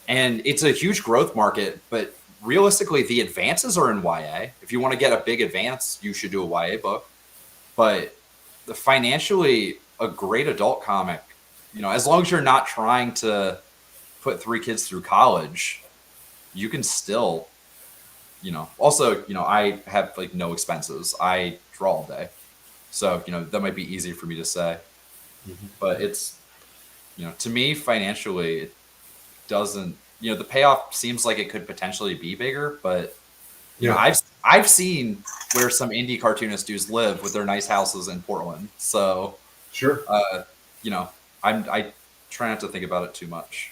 Speaker 2: and it's a huge growth market, but realistically the advances are in YA. If you want to get a big advance, you should do a YA book. But financially, a great adult comic, you know, as long as you're not trying to put 3 kids through college, you can still, you know, also, you know, I have like no expenses. I draw all day. So, you know, that might be easy for me to say, but it's, you know, to me, financially, it doesn't, you know, the payoff seems like it could potentially be bigger, but you know, I've seen where some indie cartoonist dudes live with their nice houses in Portland. So,
Speaker 1: Sure.
Speaker 2: You know, I try not to think about it too much.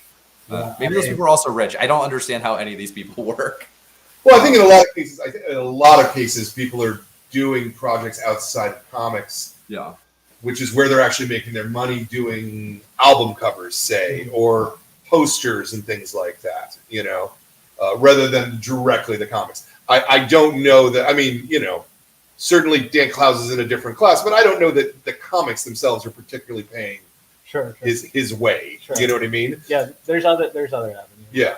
Speaker 3: Yeah,
Speaker 2: Maybe those people are also rich. I don't understand how any of these people work.
Speaker 1: Well, I think in a lot of cases, people are doing projects outside of comics.
Speaker 2: Yeah.
Speaker 1: Which is where they're actually making their money, doing album covers, say, or posters and things like that, you know, rather than directly the comics. I don't know that, I mean, you know, certainly Dan Klaus is in a different class, but I don't know that the comics themselves are particularly paying his way. Sure. You know what I mean?
Speaker 3: Yeah, there's other avenues.
Speaker 1: Yeah.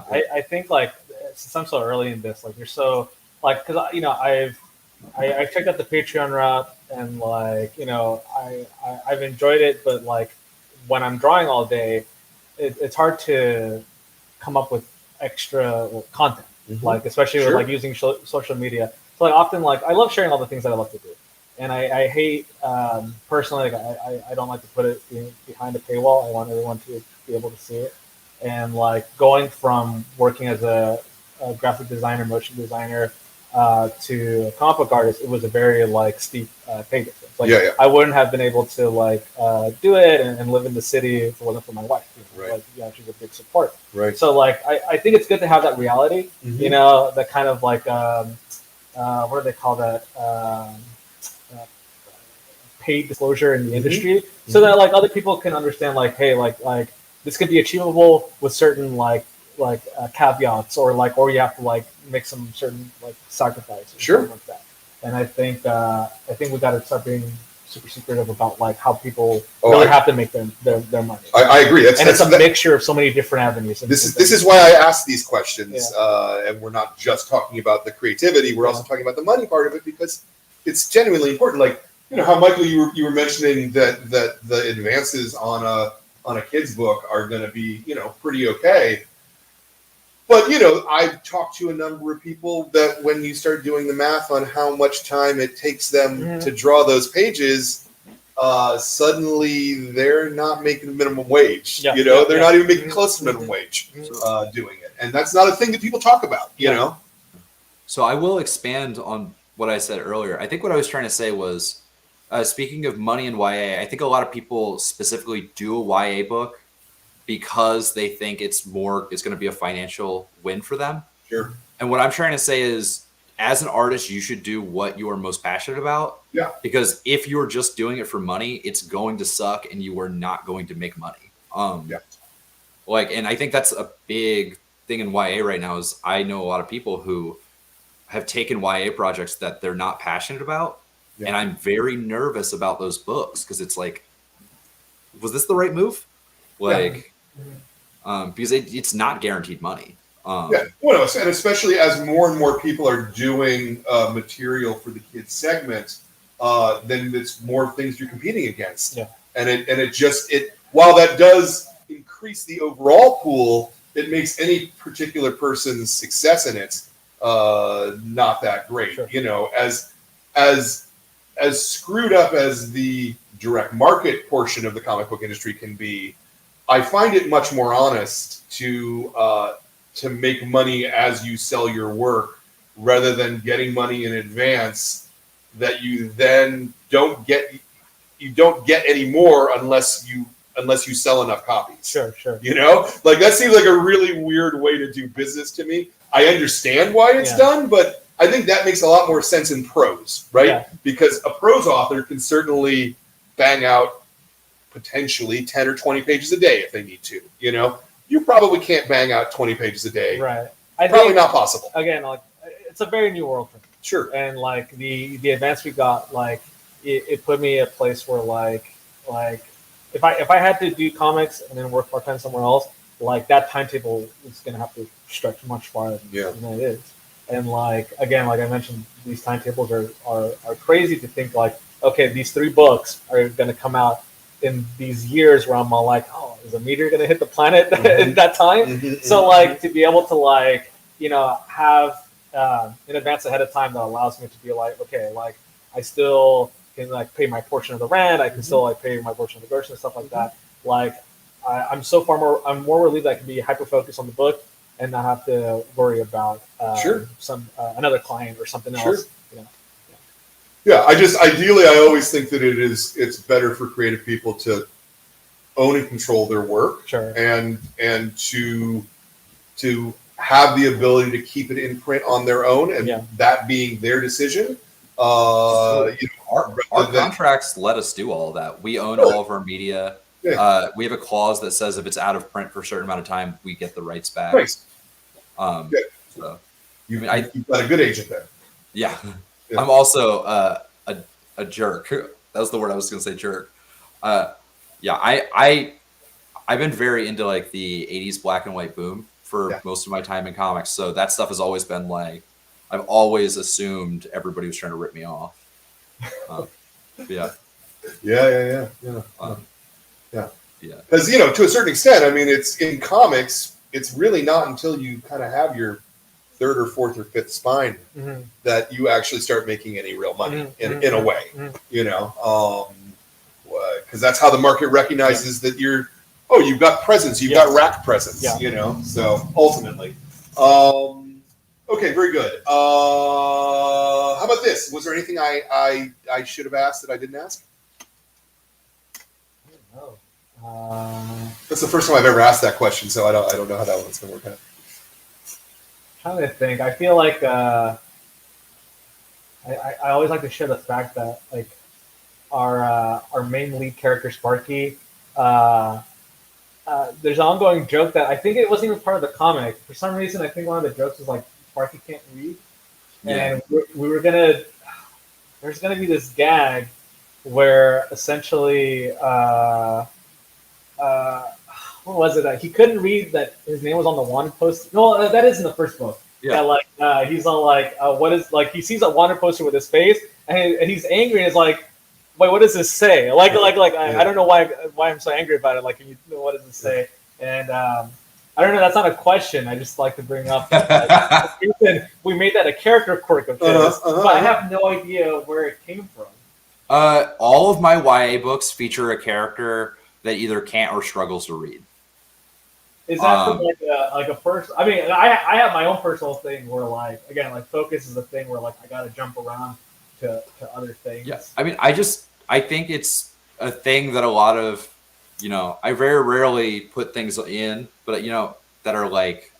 Speaker 3: I think, like, since I'm so early in this, like, you're so, like, because, you know, I checked out the Patreon route, and, like, you know, I've enjoyed it, but, like, when I'm drawing all day, it's hard to come up with extra content, like, especially with, like, using social media. So, like, often, like, I love sharing all the things that I love to do, and I hate, personally, like, I don't like to put it behind a paywall. I want everyone to be able to see it, and, like, going from working as a graphic designer, motion designer, to a comic book artist, it was a very, like, steep pay difference. Like, I wouldn't have been able to, like, do it and live in the city if it wasn't for my wife. You know? Like, yeah, she's a big support.
Speaker 1: Right.
Speaker 3: So, like, I think it's good to have that reality. You know, that kind of, like, what do they call that? Paid disclosure in the industry, so that, like, other people can understand, like, hey, like this could be achievable with certain caveats, or you have to, like, make some certain, like, sacrifices,
Speaker 1: sure,
Speaker 3: like that. And I think we got to start being super secretive about, like, how people really have to make their money.
Speaker 1: I agree. It's
Speaker 3: a mixture of so many different avenues.
Speaker 1: This is why I ask these questions, and we're not just talking about the creativity. We're also talking about the money part of it, because it's genuinely important. Like, you know, how, Michael, you were mentioning that the advances on a kid's book are going to be, you know, pretty okay. But, you know, I've talked to a number of people that when you start doing the math on how much time it takes them to draw those pages, suddenly they're not making minimum wage.
Speaker 3: Yeah,
Speaker 1: you know, they're not even making
Speaker 3: Mhm.
Speaker 1: close to minimum wage doing it. And that's not a thing that people talk about, you know?
Speaker 2: So I will expand on what I said earlier. I think what I was trying to say was, speaking of money in YA, I think a lot of people specifically do a YA book because they think it's going to be a financial win for them.
Speaker 1: Sure.
Speaker 2: And what I'm trying to say is, as an artist, you should do what you are most passionate about.
Speaker 1: Yeah.
Speaker 2: Because if you're just doing it for money, it's going to suck and you are not going to make money. And I think that's a big thing in YA right now is I know a lot of people who have taken YA projects that they're not passionate about. Yeah. And I'm very nervous about those books because it's like, was this the right move? Because it's not guaranteed money.
Speaker 1: Well, and especially as more and more people are doing material for the kids segment, then it's more things you're competing against. Yeah. And it while that does increase the overall pool, it makes any particular person's success in it not that great. Sure. You know, as screwed up as the direct market portion of the comic book industry can be, I find it much more honest to make money as you sell your work rather than getting money in advance that you then don't get any more unless you sell enough copies.
Speaker 3: Sure.
Speaker 1: You know, like that seems like a really weird way to do business to me. I understand why it's done, but I think that makes a lot more sense in prose, right? Yeah. Because a prose author can certainly bang out potentially 10 or 20 pages a day if they need to, you know? You probably can't bang out 20 pages a day.
Speaker 3: Right.
Speaker 1: Probably not possible.
Speaker 3: Again, like it's a very new world for me.
Speaker 1: Sure.
Speaker 3: And like the advance we got, like it put me at a place where like if I had to do comics and then work part-time somewhere else, like that timetable is gonna have to stretch much farther than it is. And like again, like I mentioned, these timetables are crazy to think like, okay, these 3 books are gonna come out in these years where I'm all like, oh, is a meteor going to hit the planet at that time? So like to be able to like, you know, have in advance ahead of time that allows me to be like, okay, like I still can like pay my portion of the rent. I can still like pay my portion of the groceries and stuff like that. Like I'm more relieved that I can be hyper focused on the book and not have to worry about some another client or something else.
Speaker 1: Sure.
Speaker 3: You know?
Speaker 1: Yeah, ideally, I always think that it's better for creative people to own and control their work, and to have the ability to keep it in print on their own, and that being their decision.
Speaker 2: Our contracts let us do all of that. We own all of our media. Yeah. We have a clause that says if it's out of print for a certain amount of time, we get the rights back.
Speaker 1: Nice.
Speaker 2: So
Speaker 1: you've got a good agent there.
Speaker 2: Yeah. I'm also a jerk. That was the word I was going to say, jerk. I've been very into like the 80s black and white boom for most of my time in comics. So that stuff has always been like, I've always assumed everybody was trying to rip me off.
Speaker 1: Yeah.
Speaker 2: Because,
Speaker 1: you know, to a certain extent, I mean, it's in comics, it's really not until you kind of have your 3rd or 4th or 5th spine that you actually start making any real money in a way, you know, because that's how the market recognizes that you've got presence, you've got rack presence, you know, so ultimately. Okay, very good. How about this? Was there anything I should have asked that I didn't ask?
Speaker 3: I don't know.
Speaker 1: That's the first time I've ever asked that question, so I don't know how that one's going to work out.
Speaker 3: Trying to think. I feel like I always like to share the fact that like our main lead character Sparky, there's an ongoing joke that I think it wasn't even part of the comic. For some reason, I think one of the jokes was like Sparky can't read, and there's gonna be this gag where essentially what was it? He couldn't read that his name was on the wanted poster. No, that is in the first book. Yeah, like he's all like, what is like? He sees a wanted poster with his face, and he's angry. And is like, wait, what does this say? Like I don't know why I'm so angry about it. Like, what does it say? And I don't know. That's not a question. I just like to bring up that we made that a character quirk of his, but I have no idea where it came from.
Speaker 2: All of my YA books feature a character that either can't or struggles to read.
Speaker 3: Is that from like a person? I mean, I have my own personal thing where like again like focus is a thing where like I got to jump around to other things.
Speaker 2: Yeah, I mean, I think it's a thing that a lot of, I very rarely put things in, but that are like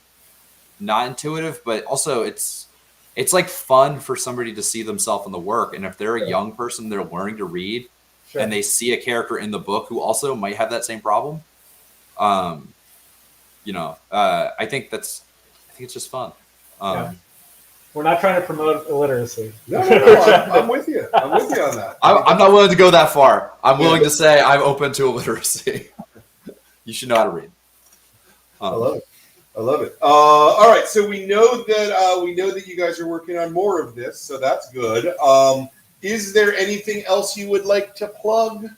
Speaker 2: not intuitive, but also it's like fun for somebody to see themselves in the work. And if they're a young person, they're learning to read, and they see a character in the book who also might have that same problem. I think it's just fun.
Speaker 3: We're not trying to promote illiteracy.
Speaker 1: No, I'm with you. I'm with you on that.
Speaker 2: I'm not willing to go that far. I'm willing to say I'm open to illiteracy. You should know how to read.
Speaker 1: I love it. I love it. All right, so we know that you guys are working on more of this, so that's good. Is there anything else you would like to plug?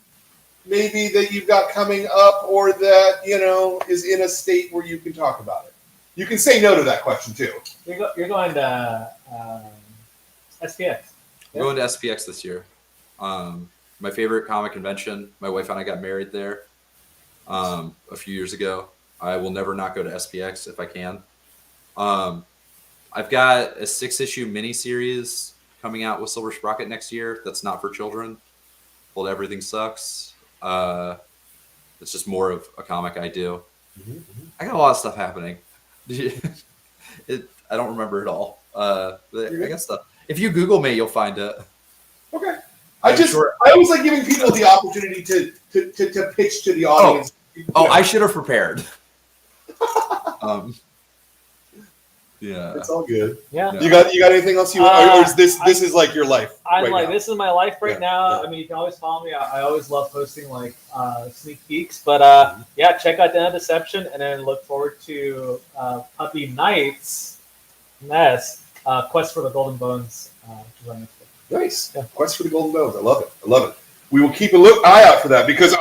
Speaker 1: Maybe that you've got coming up, or that is in a state where you can talk about it. You can say no to that question too.
Speaker 3: You're going to SPX.
Speaker 2: I'm going to SPX this year. My favorite comic convention. My wife and I got married there a few years ago. I will never not go to SPX if I can. I've got a 6-issue miniseries coming out with Silver Sprocket next year. That's not for children. Called Everything Sucks. It's just more of a comic I do. I got a lot of stuff happening. I don't remember it all. But I got stuff. If you Google me, you'll find it. Okay.
Speaker 1: I always like giving people the opportunity to pitch to the audience.
Speaker 2: I should have prepared. Yeah,
Speaker 1: it's all good.
Speaker 3: Yeah.
Speaker 1: You got anything else you want? Or is this is like your life?
Speaker 3: This is my life right now. Yeah. I mean, you can always follow me. I always love posting like sneak peeks. But check out Den of Deception, and then look forward to Puppy Knight's Quest for the Golden Bones.
Speaker 1: Nice. Yeah. Quest for the Golden Bones. I love it. We will keep an eye out for that because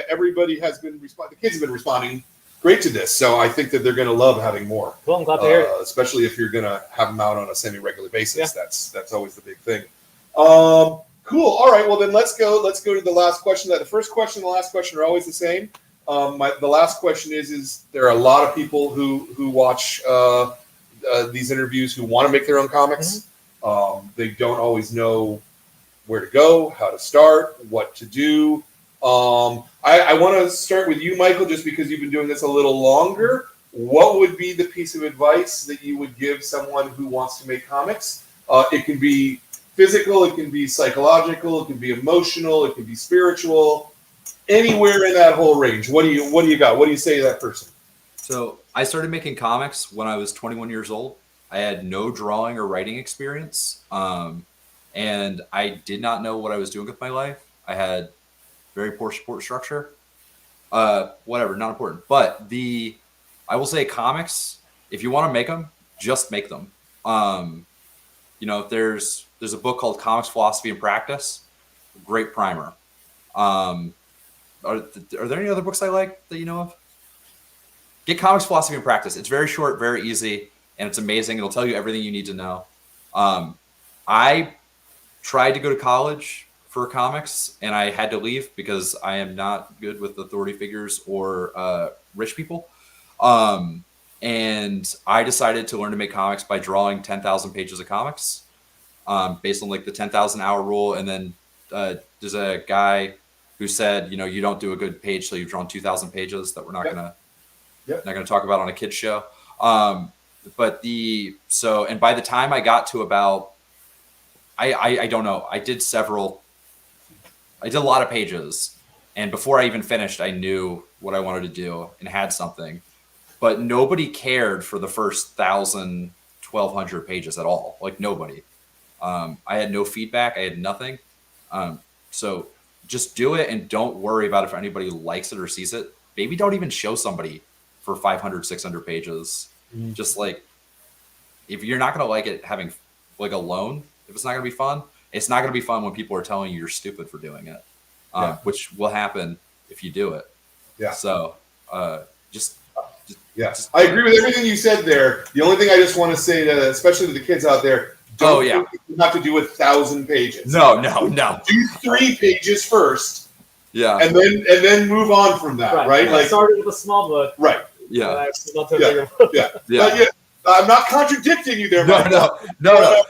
Speaker 1: everybody has been responding. The kids have been responding great to this, so I think that they're going to love having more.
Speaker 3: Cool, I'm glad to hear it.
Speaker 1: Especially if you're going to have them out on a semi-regular basis. Yeah. That's always the big thing. Cool. All right. Well, then let's go to the last question. The first question and the last question are always the same. The last question is there are a lot of people who watch these interviews who want to make their own comics. Mm-hmm. They don't always know where to go, how to start, what to do. I want to start with you, Michael, just because you've been doing this a little longer. What would be the piece of advice that you would give someone who wants to make comics? It can be physical, it can be psychological, it can be emotional, it can be spiritual, anywhere in that whole range. What do you got? What do you say to that person?
Speaker 2: So I started making comics when I was 21 years old. I had no drawing or writing experience, and I did not know what I was doing with my life. I had very poor support structure. Whatever, not important. But I will say comics, if you want to make them, just make them. There's a book called Comics Philosophy and Practice. Great primer. Are there any other books I like that you know of? Get Comics Philosophy and Practice. It's very short, very easy, and it's amazing. It'll tell you everything you need to know. I tried to go to college for comics, and I had to leave because I am not good with authority figures or rich people. And I decided to learn to make comics by drawing 10,000 pages of comics, based on like the 10,000 hour rule. And then there's a guy who said, you don't do a good page till you've drawn 2,000 pages that we're not gonna talk about on a kid's show. And by the time I got to about, I don't know, I did a lot of pages, and before I even finished, I knew what I wanted to do and had something, but nobody cared for the first 1,000, 1,200 pages at all. Like nobody. I had no feedback. I had nothing. So just do it and don't worry about if anybody likes it or sees it. Maybe don't even show somebody for 500, 600 pages. Just like, if you're not going to like it having like alone, if it's not going to be fun, it's not going to be fun when people are telling you you're stupid for doing it, which will happen if you do it.
Speaker 1: Yeah.
Speaker 2: So just
Speaker 1: I agree with everything you said there. The only thing I just want to say, to, especially to the kids out there, don't think you have to do 1,000 pages.
Speaker 2: No.
Speaker 1: Do 3 pages first.
Speaker 2: Yeah.
Speaker 1: And then move on from that, right?
Speaker 3: I started with a small book.
Speaker 1: Right.
Speaker 3: Yeah. And I moved to a bigger book.
Speaker 1: Yeah. I'm not contradicting you there, Michael.
Speaker 2: No.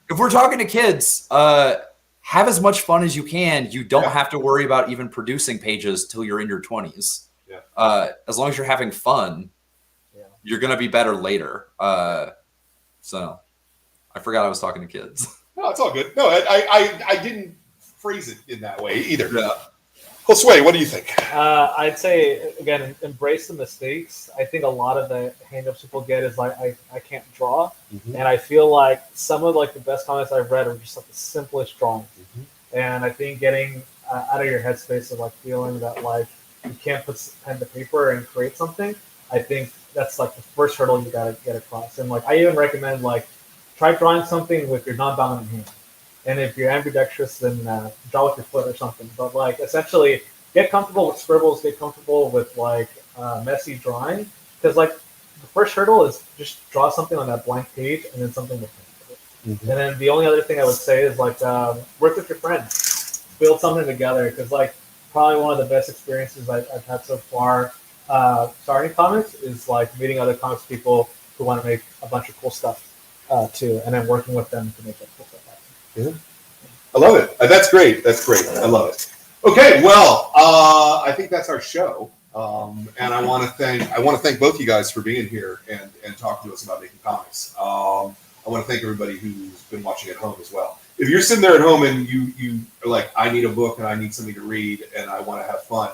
Speaker 2: If we're talking to kids, have as much fun as you can. You don't have to worry about even producing pages till you're in your 20s. Yeah. As long as you're having fun, you're gonna be better later. So, I forgot I was talking to kids.
Speaker 1: No, it's all good. No, I didn't phrase it in that way either.
Speaker 2: Yeah.
Speaker 1: Josue, what do you think?
Speaker 3: I'd say, again, embrace the mistakes. I think a lot of the hangups people get is like, I can't draw. Mm-hmm. And I feel like some of like the best comments I've read are just like the simplest drawings. Mm-hmm. And I think getting out of your headspace of like feeling that like you can't put pen to paper and create something, I think that's like the first hurdle you gotta get across. And like I even recommend like try drawing something with your non-dominant hand. And if you're ambidextrous, then draw with your foot or something. But like essentially, get comfortable with scribbles. Get comfortable with like messy drawing, because like the first hurdle is just draw something on that blank page and then something with it. Mm-hmm. And then the only other thing I would say is like work with your friends, build something together. Because like probably one of the best experiences I've had so far starting comics is like meeting other comics people who want to make a bunch of cool stuff too, and then working with them to make that cool stuff.
Speaker 1: Yeah. I love it. That's great. That's great. I love it. Okay, well, I think that's our show, and I want to thank both you guys for being here and talking to us about making comics. I want to thank everybody who's been watching at home as well. If you're sitting there at home and you are like, I need a book and I need something to read and I want to have fun,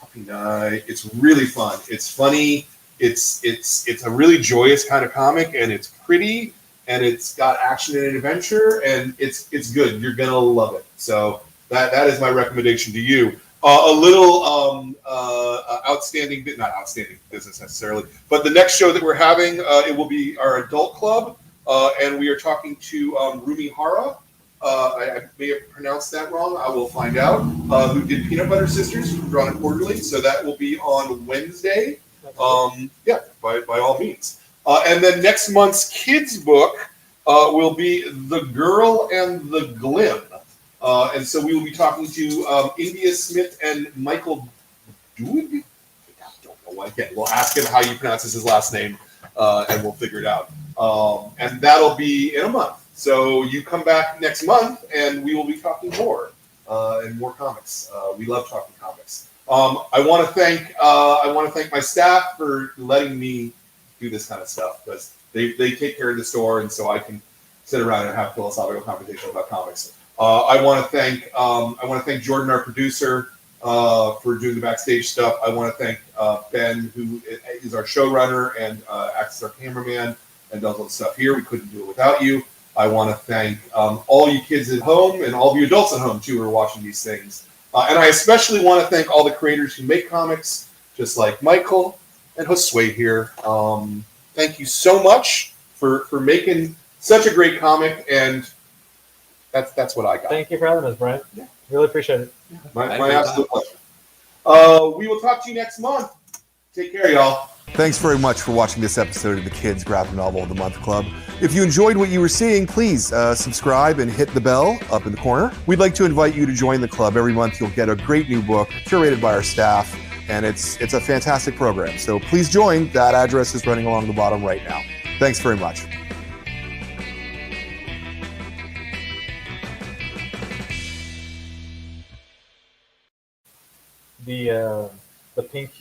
Speaker 1: Puppy Night. It's really fun. It's funny. It's a really joyous kind of comic, and it's pretty. And it's got action and adventure, and it's good. You're gonna love it. So that is my recommendation to you. A little not outstanding business necessarily, but the next show that we're having, it will be our adult club, and we are talking to Rumi Hara. I may have pronounced that wrong. I will find out. Who did Peanut Butter Sisters from Drawn and Quarterly? So that will be on Wednesday. By all means. And then next month's kids' book will be The Girl and the Glim. And so we will be talking to India Smith and Michael Doig. I don't know. Again, we'll ask him how you pronounce his last name, and we'll figure it out. And that'll be in a month. So you come back next month, and we will be talking more and more comics. We love talking comics. I want to thank my staff for letting me do this kind of stuff, because they take care of the store, and so I can sit around and have philosophical conversation about comics. I want to thank Jordan, our producer, for doing the backstage stuff. I want to thank Ben, who is our showrunner and acts as our cameraman and does all the stuff here. We couldn't do it without you. I want to thank all you kids at home and all of you adults at home too who are watching these things. And I especially want to thank all the creators who make comics, just like Michael and Josue here. Thank you so much for making such a great comic, and that's what I got.
Speaker 3: Thank you for having us, Brian. Yeah. Really appreciate it.
Speaker 1: My absolute pleasure. We will talk to you next month. Take care, y'all. Thanks very much for watching this episode of the Kids Graphic Novel of the Month Club. If you enjoyed what you were seeing, please subscribe and hit the bell up in the corner. We'd like to invite you to join the club. Every month you'll get a great new book curated by our staff, and it's a fantastic program. So please join. That address is running along the bottom right now. Thanks very much.
Speaker 3: The pink